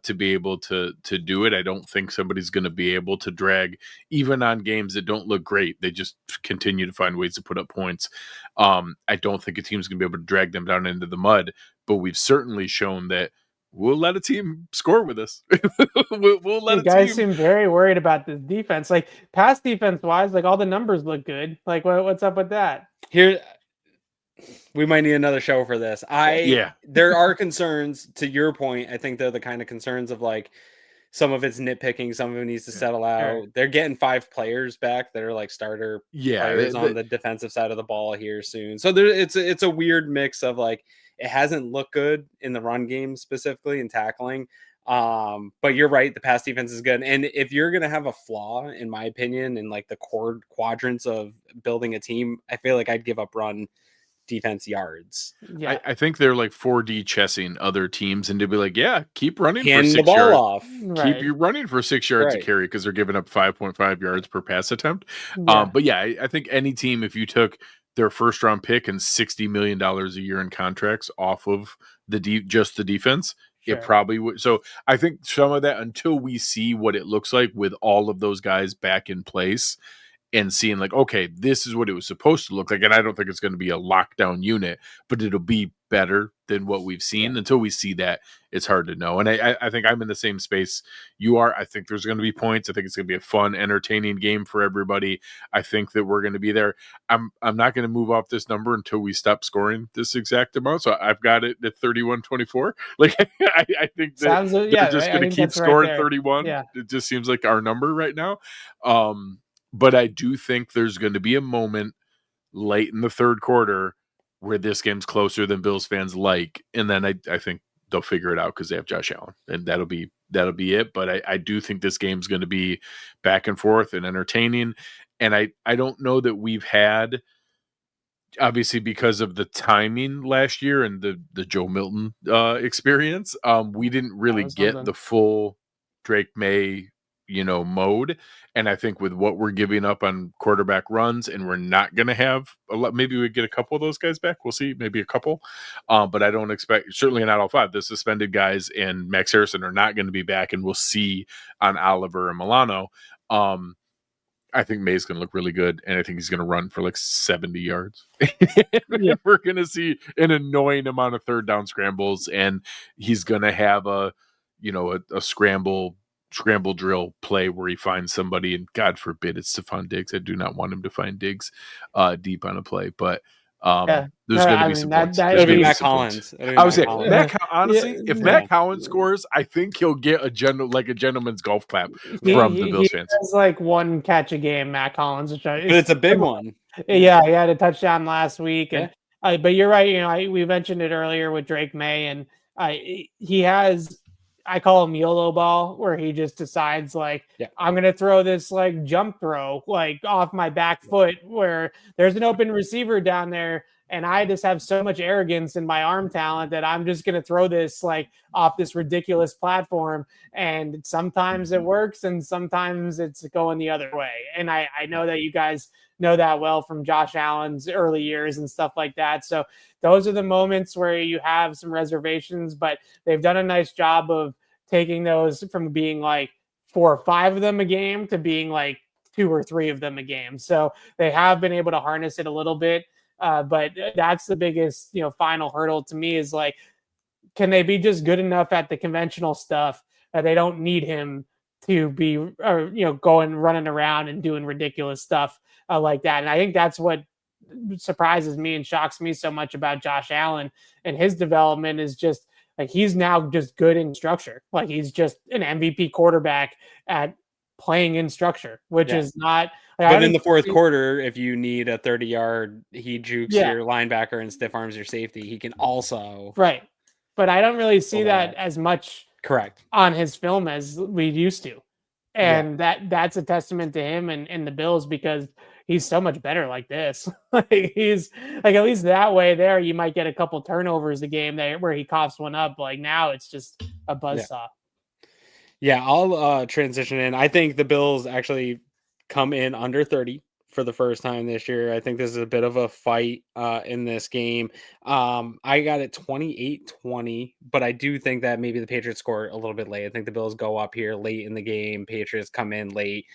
to be able to do it. I don't think somebody's going to be able to drag, even on games that don't look great. They just continue to find ways to put up points. I don't think a team's going to be able to drag them down into the mud, but we've certainly shown that we'll let a team score with us. we'll let you guys seem very worried about this defense. Like, pass defense wise, like all the numbers look good. Like, what's up with that? Here, we might need another show for this. There are concerns, to your point. I think they're the kind of concerns of like some of it's nitpicking, some of it needs to settle out. Sure. They're getting 5 players back that are like starter players on the defensive side of the ball here soon. So it's a weird mix of like, it hasn't looked good in the run game specifically in tackling. But you're right, the pass defense is good. And if you're going to have a flaw, in my opinion, in like the core quadrants of building a team, I feel like I'd give up run defense yards. Yeah, I think they're like 4D chessing other teams, and to be like, keep running hand for 6 the ball yards. Off. Keep you running for 6 yards a carry, because they're giving up 5.5 yards per pass attempt. But I think any team, if you took their first round pick and $60 million a year in contracts off of just the defense, it probably would. So I think some of that, until we see what it looks like with all of those guys back in place and seeing like, okay, this is what it was supposed to look like. And I don't think it's going to be a lockdown unit, but it'll be better than what we've seen. Until we see that, it's hard to know. And I think I'm in the same space you are. I think there's going to be points. I think it's going to be a fun, entertaining game for everybody. I think that we're going to be there. I'm not going to move off this number until we stop scoring this exact amount. So I've got it at 31-24. Like, I think that they're just going to keep scoring 31. Yeah. It just seems like our number right now. But I do think there's going to be a moment late in the third quarter where this game's closer than Bills fans like. And then I think they'll figure it out because they have Josh Allen. And that'll be it. But I do think this game's going to be back and forth and entertaining. And I don't know that we've had obviously because of the timing last year and the Joe Milton experience, we didn't really get the full Drake May, mode. And I think with what we're giving up on quarterback runs, and we're not going to have a lot, maybe we get a couple of those guys back. We'll see, maybe a couple. But I don't expect, certainly not all 5. The suspended guys and Max Harrison are not going to be back, and we'll see on Oliver and Milano. I think May's going to look really good, and I think he's going to run for like 70 yards. We're going to see an annoying amount of third down scrambles, and he's going to have a scramble drill play where he finds somebody, and God forbid it's Stephon Diggs. I do not want him to find Diggs deep on a play, but there's going to be some points. It'll be Matt Collins. I would say, honestly, if Matt Collins scores, I think he'll get a gentleman's golf clap from the Bills fans. It's like 1 catch a game, Matt Collins. But it's a big one. Yeah, he had a touchdown last week. And but you're right. We mentioned it earlier with Drake May, and he has, I call him YOLO ball, where he just decides I'm going to throw this jump throw off my back foot where there's an open receiver down there. And I just have so much arrogance in my arm talent that I'm just going to throw this off this ridiculous platform. And sometimes it works and sometimes it's going the other way. And I know that you guys know that well from Josh Allen's early years and stuff like that. So those are the moments where you have some reservations, but they've done a nice job of taking those from being 4 or 5 of them a game to being 2 or 3 of them a game. So they have been able to harness it a little bit. But that's the biggest, final hurdle to me is can they be just good enough at the conventional stuff that they don't need him to be, going, running around and doing ridiculous stuff like that. And I think that's what surprises me and shocks me so much about Josh Allen and his development is just he's now just good in structure. He's just an MVP quarterback at playing in structure, which is not. But in the fourth quarter, if you need a 30-yard, he jukes your linebacker and stiff arms your safety. He can also But I don't really see that as much on his film as we used to, and that's a testament to him and the Bills because he's so much better like this. He's at least that way. There, you might get a couple turnovers a game there where he coughs one up. Now it's just a buzzsaw. Yeah, I'll transition in. I think the Bills actually come in under 30 for the first time this year. I think this is a bit of a fight in this game. I got it 28-20, but I do think that maybe the Patriots score a little bit late. I think the Bills go up here late in the game. Patriots come in late,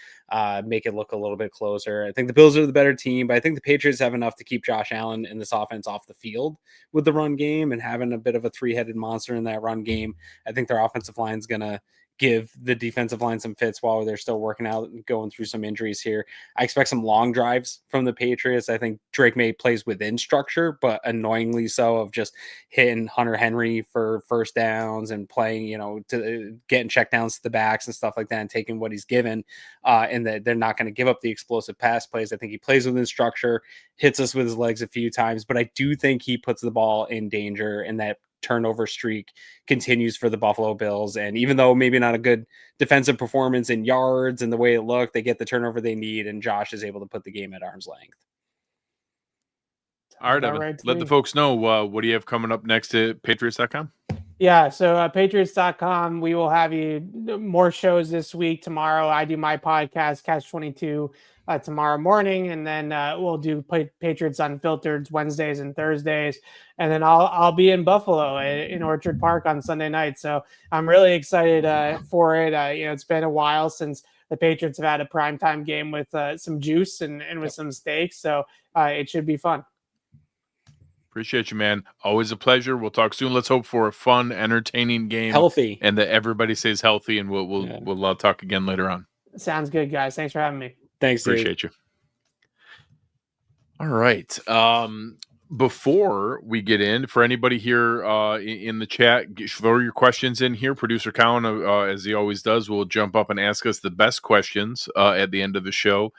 make it look a little bit closer. I think the Bills are the better team, but I think the Patriots have enough to keep Josh Allen and this offense off the field with the run game and having a bit of a 3-headed monster in that run game. I think their offensive line is going to give the defensive line some fits while they're still working out and going through some injuries here. I expect some long drives from the Patriots. I think Drake May plays within structure, but annoyingly so, of just hitting Hunter Henry for first downs and playing, to getting checkdowns to the backs and stuff like that and taking what he's given. And that they're not going to give up the explosive pass plays. I think he plays within structure, hits us with his legs a few times, but I do think he puts the ball in danger, and that turnover streak continues for the Buffalo Bills. And even though maybe not a good defensive performance in yards and the way it looked, they get the turnover they need, and Josh is able to put the game at arm's length. All right, Evan, let the folks know what do you have coming up next at Patriots.com? Yeah, so Patriots.com, we will have you more shows this week. Tomorrow, I do my podcast, Catch-22, tomorrow morning, and then we'll do Patriots Unfiltered Wednesdays and Thursdays, and then I'll be in Buffalo in Orchard Park on Sunday night. So I'm really excited for it. It's been a while since the Patriots have had a primetime game with some juice and with some steaks, so it should be fun. Appreciate you, man. Always a pleasure. We'll talk soon. Let's hope for a fun, entertaining game. Healthy. And that everybody stays healthy, and we'll talk again later on. Sounds good, guys. Thanks for having me. Thanks, Appreciate you. All right. Before we get in, for anybody here in the chat, throw your questions in here. Producer Colin, as he always does, will jump up and ask us the best questions at the end of the show.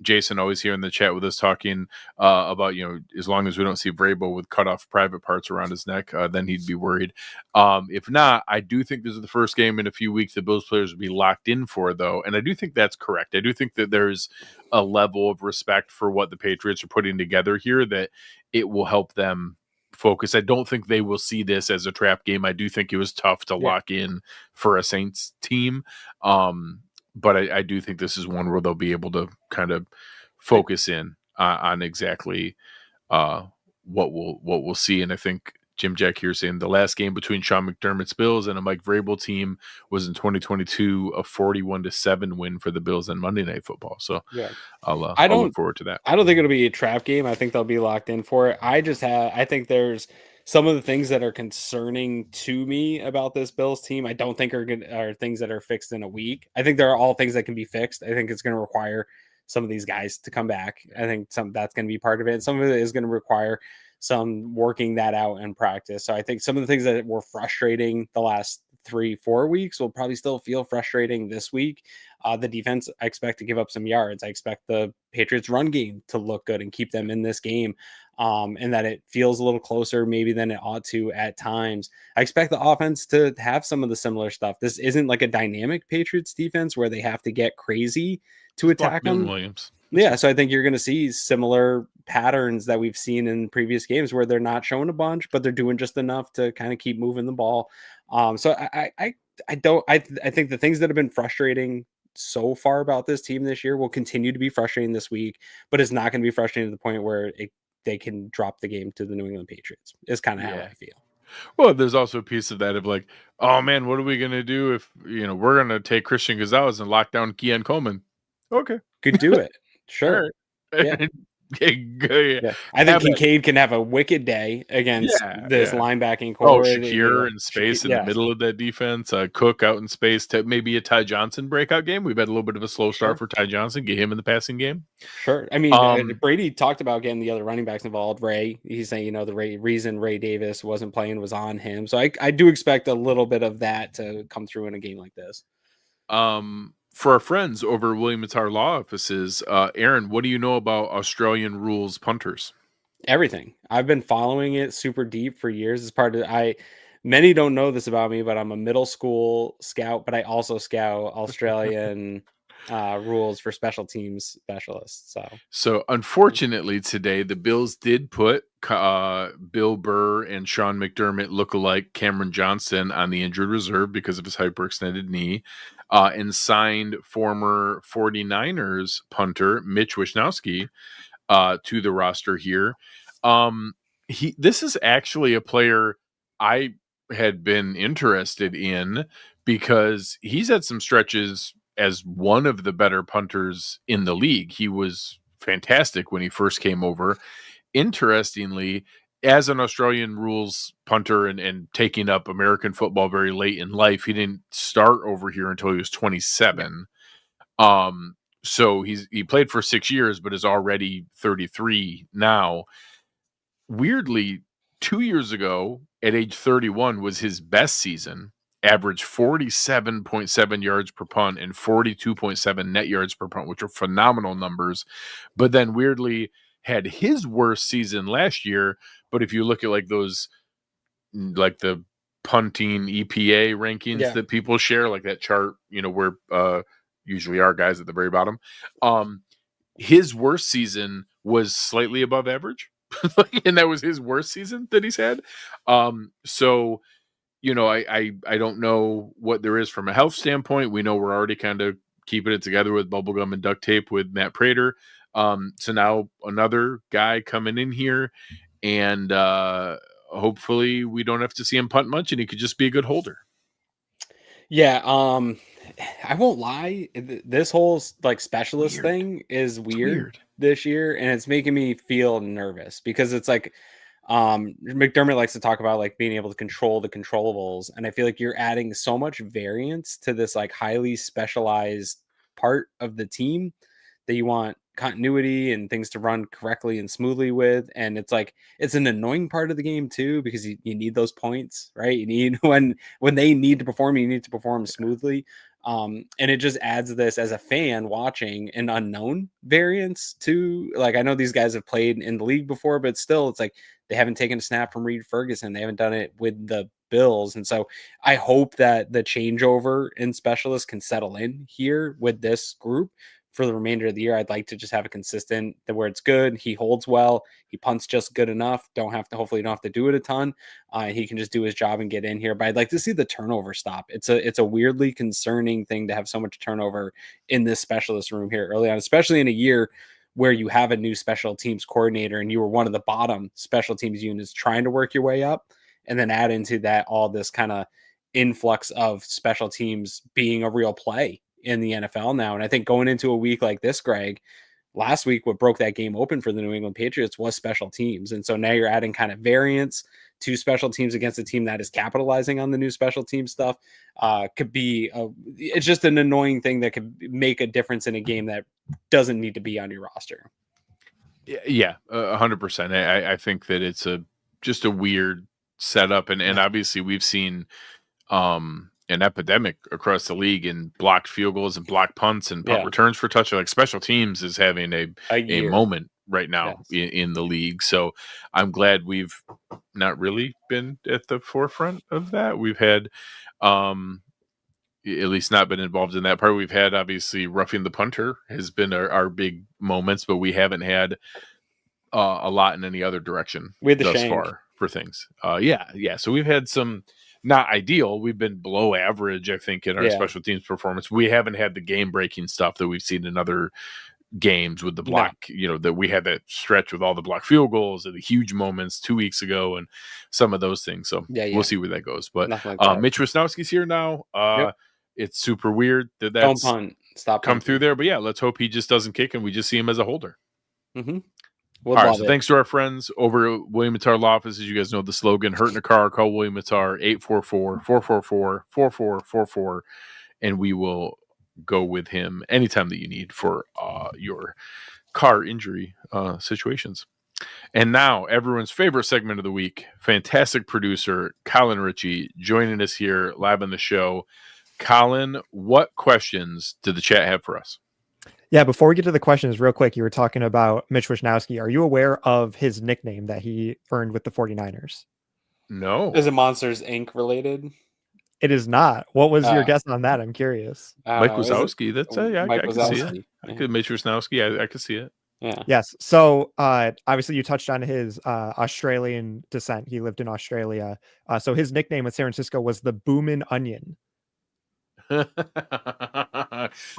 Jason always here in the chat with us talking about, as long as we don't see Vrabel with cut off private parts around his neck, then he'd be worried. If not, I do think this is the first game in a few weeks the Bills players will be locked in for, though. And I do think that's correct. I do think that there's a level of respect for what the Patriots are putting together here that it will help them focus. I don't think they will see this as a trap game. I do think it was tough to lock in for a Saints team. But I do think this is one where they'll be able to kind of focus in on exactly what we'll see. And I think Jim Jack here saying the last game between Sean McDermott's Bills and a Mike Vrabel team was in 2022, a 41-7 win for the Bills on Monday Night Football. So I'll look forward to that. I don't think it'll be a trap game. I think they'll be locked in for it. I think there's some of the things that are concerning to me about this Bills team. I don't think are things that are fixed in a week. I think there are all things that can be fixed. I think it's going to require some of these guys to come back. I think that's going to be part of it. And some of it is going to require some working that out in practice. So I think some of the things that were frustrating the last 3-4 weeks will probably still feel frustrating this week. The defense, I expect to give up some yards. I expect the Patriots run game to look good and keep them in this game. And that it feels a little closer maybe than it ought to at times. I expect the offense to have some of the similar stuff. This isn't like a dynamic Patriots defense where they have to get crazy to attack them. Williams. Yeah, so I think you're going to see similar patterns that we've seen in previous games where they're not showing a bunch, but they're doing just enough to kind of keep moving the ball. So I think the things that have been frustrating so far about this team this year will continue to be frustrating this week, but it's not going to be frustrating to the point where they can drop the game to the New England Patriots. Is kind of how I feel. Well, there's also a piece of that of like, oh man, what are we going to do if we're going to take Christian Gonzalez and lock down Keon Coleman? Okay, could do it. Sure. Right. Yeah. I think Kincaid can have a wicked day against this linebacking core. Shakir in space in the middle of that defense. Cook out in space to maybe a Ty Johnson breakout game. We've had a little bit of a slow start for Ty Johnson. Get him in the passing game. Sure. I mean, Brady talked about getting the other running backs involved. Ray, he's saying, the reason Ray Davis wasn't playing was on him. So I do expect a little bit of that to come through in a game like this. For our friends over William Mattar Law Offices, Aaron, what do you know about Australian rules punters? Everything. I've been following it super deep for years. As part of many don't know this about me, but I'm a middle school scout, but I also scout Australian rules for special teams specialists. So unfortunately today, the Bills did put Bill Burr and Sean McDermott lookalike Cameron Johnson on the injured reserve because of his hyperextended knee. And signed former 49ers punter Mitch Wishnowsky to the roster here. This is actually a player I had been interested in because he's had some stretches as one of the better punters in the league. He was fantastic when he first came over. Interestingly, as an Australian rules punter and taking up American football very late in life, he didn't start over here until he was 27. So he played for 6 years, but is already 33 now. Weirdly, 2 years ago, at age 31, was his best season. Averaged 47.7 yards per punt and 42.7 net yards per punt, which are phenomenal numbers. But then weirdly had his worst season last year. But if you look at like those, like the punting EPA rankings that people share, like that chart, where usually our guys at the very bottom, his worst season was slightly above average. And that was his worst season that he's had. So, I don't know what there is from a health standpoint. We know we're already kind of keeping it together with bubblegum and duct tape with Matt Prater. So now another guy coming in here, and hopefully we don't have to see him punt much, and he could just be a good holder. Yeah, I won't lie. This whole specialist thing is weird this year, and it's making me feel nervous because it's like McDermott likes to talk about being able to control the controllables, and I feel like you're adding so much variance to this highly specialized part of the team that you want continuity and things to run correctly and smoothly with. And it's like, it's an annoying part of the game too, because you need those points, right? You need when they need to perform, you need to perform smoothly. And it just adds this as a fan watching an unknown variance to, like, I know these guys have played in the league before, but still it's like they haven't taken a snap from Reed Ferguson. They haven't done it with the Bills. And so I hope that the changeover in specialists can settle in here with this group for the remainder of the year. I'd like to just have a consistent where it's good. He holds well. He punts just good enough. Hopefully you don't have to do it a ton. He can just do his job and get in here. But I'd like to see the turnover stop. It's a weirdly concerning thing to have so much turnover in this specialist room here early on, especially in a year where you have a new special teams coordinator and you were one of the bottom special teams units trying to work your way up, and then add into that all this kind of influx of special teams being a real play in the NFL now. And I think going into a week like this, Greg, last week, what broke that game open for the New England Patriots was special teams. And so now you're adding kind of variance to special teams against a team that is capitalizing on the new special team stuff. It's just an annoying thing that could make a difference in a game that doesn't need to be on your roster. Yeah, 100%. I think that it's just a weird setup. And obviously we've seen an epidemic across the league in blocked field goals and blocked punts and punt returns for touchdown. Like special teams is having a moment right now in the league. So I'm glad we've not really been at the forefront of that. We've had at least not been involved in that part. We've had obviously roughing the punter has been our big moments, but we haven't had a lot in any other direction thus far for things. So we've had some not ideal. We've been below average, I think, in our special teams performance. We haven't had the game breaking stuff that we've seen in other games with the block, that we had that stretch with all the block field goals and the huge moments 2 weeks ago and some of those things. So we'll see where that goes. But Mitch Wisnowski's here now. It's super weird that that's Stop come through there. But let's hope he just doesn't kick and we just see him as a holder. Mm-hmm. All right, so thanks to our friends over at William Mattar Law Office. As you guys know, the slogan, hurt in a car, call William Mattar, 844-444-4444, and we will go with him anytime that you need for your car injury situations. And now, everyone's favorite segment of the week, fantastic producer, Colin Ritchie, joining us here live on the show. Colin, what questions did the chat have for us? Yeah, before we get to the questions, real quick, you were talking about Mitch Wishnowsky. Are you aware of his nickname that he earned with the 49ers? No. Is it Monsters, Inc. related? It is not. What was your guess on that? I'm curious. Mike Wazowski. That's I can see it. Mitch Wishnowsky. I could see it. Yeah. Yes. So obviously you touched on his Australian descent. He lived in Australia. So his nickname in San Francisco was the Boomin' Onion. For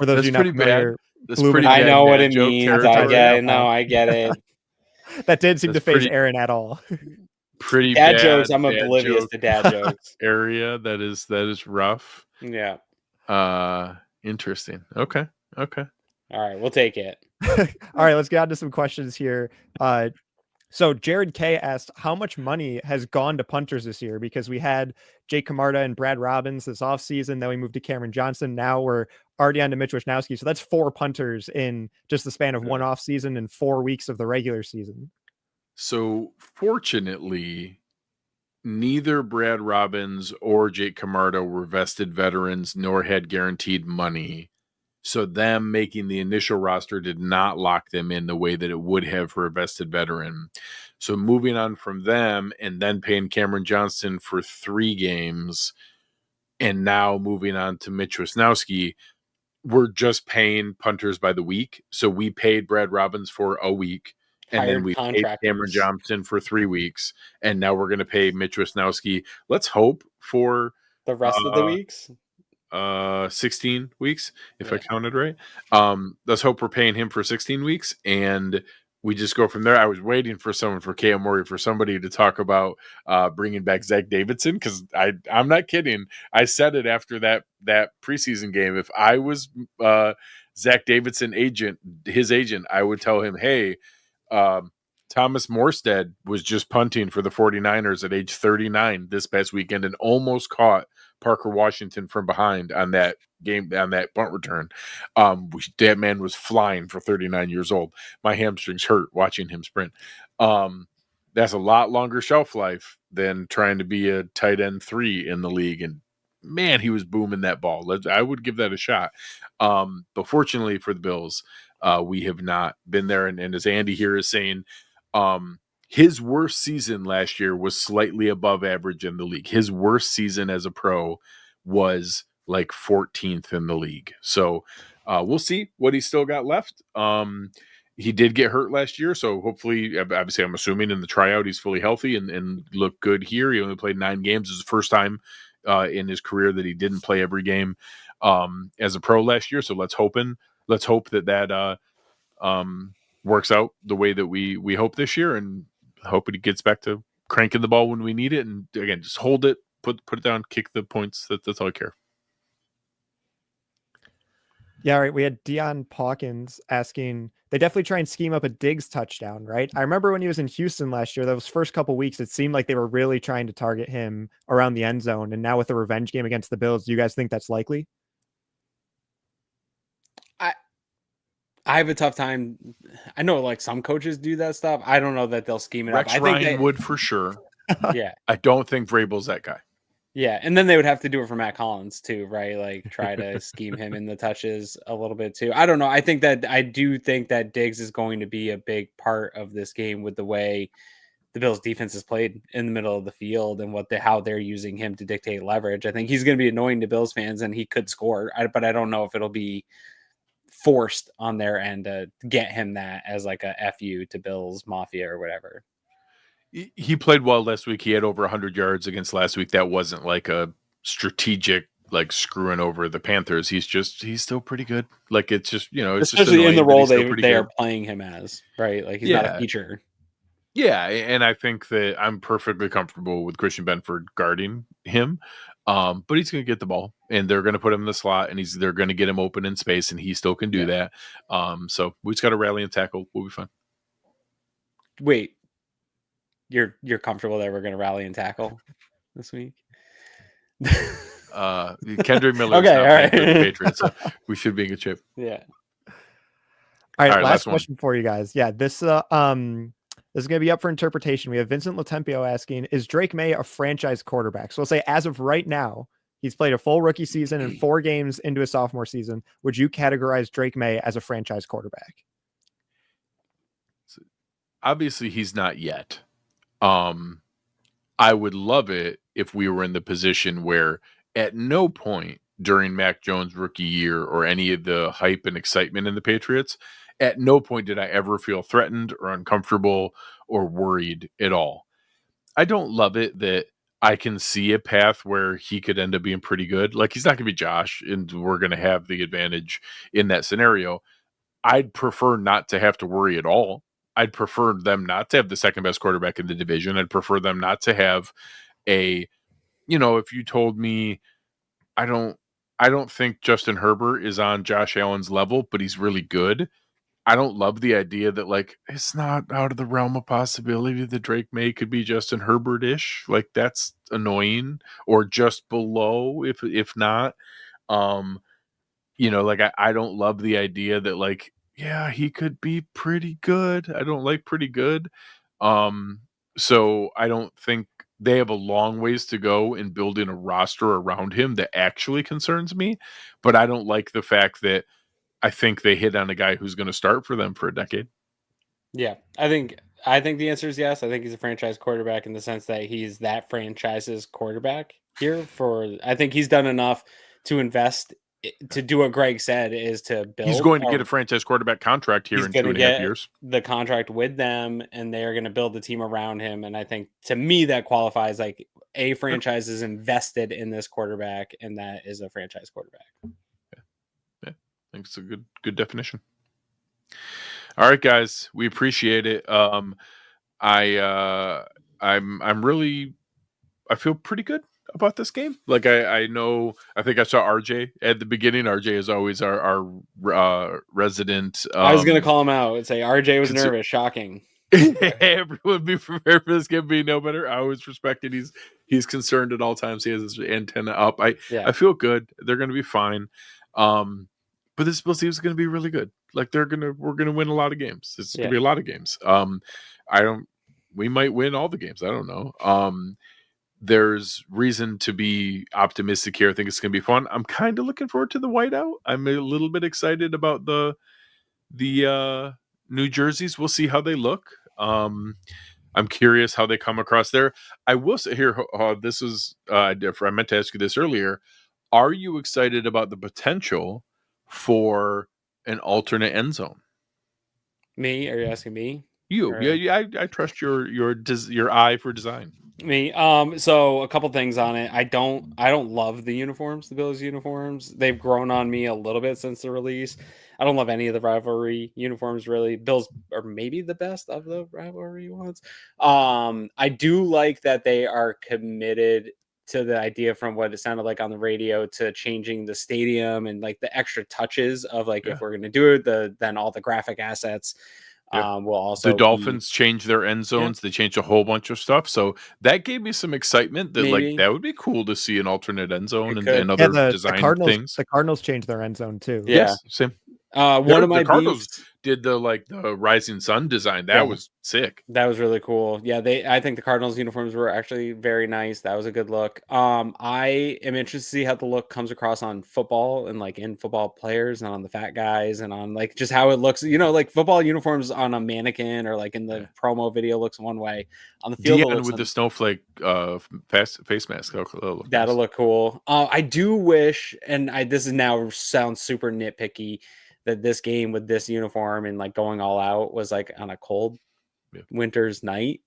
those of you not familiar, I know what it means. I get it. That did seem to phase Aaron at all. Pretty dad bad jokes. I'm oblivious to dad jokes. Area that is rough. Yeah. Interesting. Okay. All right, we'll take it. All right, let's get on to some questions here. So Jared K asked, how much money has gone to punters this year? Because we had Jake Camarda and Brad Robbins this offseason. Then we moved to Cameron Johnson. Now we're already on to Mitch Wishnowsky. So that's 4 punters in just the span of one offseason and 4 weeks of the regular season. So fortunately, neither Brad Robbins or Jake Camarda were vested veterans nor had guaranteed money. So them making the initial roster did not lock them in the way that it would have for a vested veteran. So moving on from them and then paying Cameron Johnson for 3 games and now moving on to Mitch Wishnowsky, we're just paying punters by the week. So we paid Brad Robbins for a week and then we paid Cameron Johnson for 3 weeks. And now we're going to pay Mitch Wishnowsky. Let's hope for the rest of the weeks. 16 weeks, if I counted right. Let's hope we're paying him for 16 weeks and we just go from there. I was waiting for someone for KM Mori, for somebody to talk about bringing back Zach Davidson, because I'm not kidding. I said it after that preseason game. If I was Zach Davidson his agent, I would tell him, hey, Thomas Morstead was just punting for the 49ers at age 39 this past weekend and almost caught Parker Washington from behind on that punt return. That man was flying for 39 years old. My hamstrings hurt watching him sprint. That's a lot longer shelf life than trying to be a tight end 3 in the league. And man, he was booming that ball. I would give that a shot. But fortunately for the Bills, we have not been there. And as Andy here is saying, his worst season last year was slightly above average in the league. His worst season as a pro was like 14th in the league. So we'll see what he's still got left. He did get hurt last year, so hopefully, obviously, I'm assuming in the tryout he's fully healthy and looked good here. He only played 9 games. It was the first time in his career that he didn't play every game as a pro last year. So let's hope that works out the way that we hope this year, and hope it gets back to cranking the ball when we need it. And again, just hold it, put it down, kick the points. That's all I care. Yeah, right. We had Dion Pawkins asking, they definitely try and scheme up a Diggs touchdown, right? I remember when he was in Houston last year, those first couple weeks, it seemed like they were really trying to target him around the end zone. And now with the revenge game against the Bills, do you guys think that's likely? I have a tough time. I know like some coaches do that stuff. I don't know that they'll scheme it Rex up. Ryan would for sure. Yeah. I don't think Vrabel's that guy. Yeah, and then they would have to do it for Matt Collins too, right? Like try to scheme him in the touches a little bit too. I don't know. I do think that Diggs is going to be a big part of this game with the way the Bills defense is played in the middle of the field and how they're using him to dictate leverage. I think he's going to be annoying to Bills fans and he could score, but I don't know if it'll be forced on their end to get him that as like a FU to Bills Mafia or whatever. He played well last week. He had over 100 yards against last week. That wasn't like a strategic, like screwing over the Panthers. He's still pretty good. Like it's just, it's especially just in the role they good. are playing him as, right? Like he's not a feature. Yeah. And I think that I'm perfectly comfortable with Christian Benford guarding him. But he's going to get the ball and they're going to put him in the slot and they're going to get him open in space and he still can do that. So we just got to rally and tackle. We'll be fine. Wait. You're comfortable that we're going to rally and tackle this week? Kendrick Miller okay, all right. the Patriots, so we should be in good shape. Yeah. All right, last question for you guys. Yeah, this is going to be up for interpretation. We have Vincent Latempio asking, is Drake May a franchise quarterback? So we'll say as of right now, he's played a full rookie season and 4 games into his sophomore season. Would you categorize Drake May as a franchise quarterback? Obviously, he's not yet. I would love it if we were in the position where at no point during Mac Jones' rookie year or any of the hype and excitement in the Patriots, at no point did I ever feel threatened or uncomfortable or worried at all. I don't love it that I can see a path where he could end up being pretty good. Like he's not going to be Josh and we're going to have the advantage in that scenario. I'd prefer not to have to worry at all. I'd prefer them not to have the second best quarterback in the division. I'd prefer them not to have if you told me, I don't think Justin Herbert is on Josh Allen's level, but he's really good. I don't love the idea that like, it's not out of the realm of possibility that Drake May could be Justin Herbert-ish. Like that's annoying or just below if not, I don't love the idea that like, yeah, he could be pretty good. I don't like pretty good. So I don't think they have a long ways to go in building a roster around him that actually concerns me. But I don't like the fact that I think they hit on a guy who's going to start for them for a decade. Yeah, I think the answer is yes. I think he's a franchise quarterback in the sense that he's that franchise's quarterback here. I think he's done enough to invest to do what Greg said is to build. He's going to get a franchise quarterback contract here in 2.5 years. The contract with them, and they are going to build the team around him. And I think to me that qualifies like a franchise is invested in this quarterback, and that is a franchise quarterback. Yeah. I think it's a good definition. All right, guys, we appreciate it. I feel pretty good about this game. Like I think I saw RJ at the beginning. RJ is always our resident. I was going to call him out and say RJ was nervous. Shocking. Everyone be prepared for this game being no better. I always respect it. He's concerned at all times. He has his antenna up. I feel good. They're going to be fine. But this Bills team is going to be really good. Like we're going to win a lot of games. It's going to be a lot of games. We might win all the games. I don't know. There's reason to be optimistic here. I think it's going to be fun. I'm kind of looking forward to the whiteout. I'm a little bit excited about the new jerseys. We'll see how they look. I'm curious how they come across there. I will say here, this is I meant to ask you this earlier. Are you excited about the potential for an alternate end zone? Me? Are you asking me? You? Yeah. I trust your eye for design. Me. So a couple things on it. I don't love the uniforms, the Bills uniforms. They've grown on me a little bit since the release. I don't love any of the rivalry uniforms, really. Bills are maybe the best of the rivalry ones. I do like that they are committed to the idea, from what it sounded like on the radio, to changing the stadium and like the extra touches of like, if we're going to do it, then all the graphic assets will also. The Dolphins changed their end zones. They changed a whole bunch of stuff. So that gave me some excitement that like that would be cool to see an alternate end zone and other design things. The Cardinals changed their end zone too. Yes, same. One of my Cardinals did the Rising Sun design. That was sick. That was really cool. Yeah, I think the Cardinals uniforms were actually very nice. That was a good look. I am interested to see how the look comes across on football and like in football players and on the fat guys and on like just how it looks. You know, like football uniforms on a mannequin or like in the promo video looks one way. On the field, with the snowflake face mask. That'll look cool. I do wish, and this is now sounds super nitpicky, that this game with this uniform and like going all out was like on a cold winter's night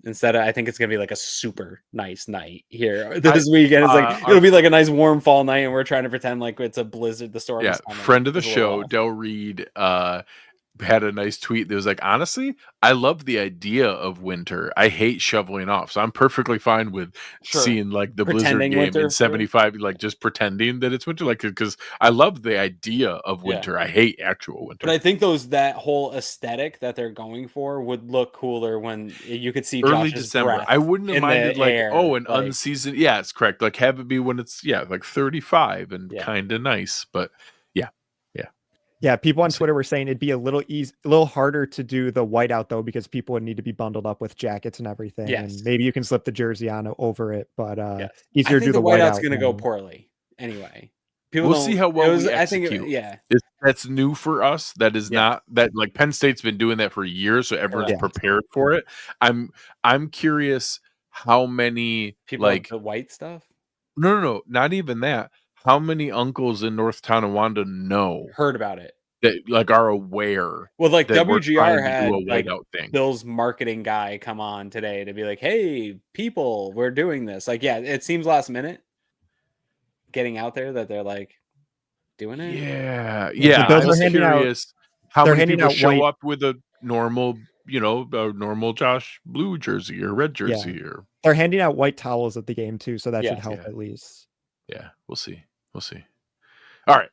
instead of, I think it's gonna be like a super nice night here this weekend. It's like it'll be like a nice warm fall night and we're trying to pretend like it's a blizzard. The storm is coming. Friend of the show, Del Reed, had a nice tweet that was like, honestly, I love the idea of winter. I hate shoveling off. So I'm perfectly fine with seeing like the pretending blizzard game in 75, like just pretending that it's winter. Like, because I love the idea of winter. I hate actual winter. But I think that whole aesthetic that they're going for would look cooler when you could see early Josh's December. I wouldn't have minded like, air, an unseasoned. Yeah, it's correct. Like have it be when it's like 35 and kind of nice. But yeah, people on Twitter were saying it'd be a little harder to do the whiteout though, because people would need to be bundled up with jackets and everything. Yes. And maybe you can slip the jersey on over it, but easier to do the whiteout's going to go poorly anyway. We'll see how well we execute. That's new for us. That is not that, like Penn State's been doing that for years, so everyone's prepared for it. I'm curious how many people like the white stuff. No, not even that. How many uncles in North Tonawanda heard about it? That like are aware. Well, like WGR had a like thing. Bill's marketing guy come on today to be like, "Hey, people, we're doing this." Like, it seems last minute getting out there that they're like doing it. Yeah. I was curious how many people show up with a normal, a normal Josh blue jersey or red jersey. Or they're handing out white towels at the game too, so that should help at least. Yeah, we'll see. All right.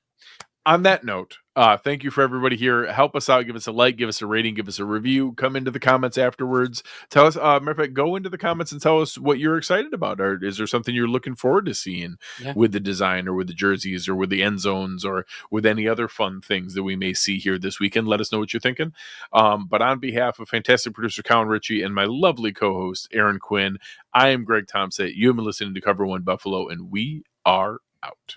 On that note, thank you for everybody here. Help us out. Give us a like, give us a rating, give us a review. Come into the comments afterwards. Tell us, matter of fact, go into the comments and tell us what you're excited about. Or is there something you're looking forward to seeing with the design or with the jerseys or with the end zones or with any other fun things that we may see here this weekend? Let us know what you're thinking. But on behalf of fantastic producer Colin Ritchie and my lovely co-host Aaron Quinn, I am Greg Tompsett. You have been listening to Cover One Buffalo, and we are out.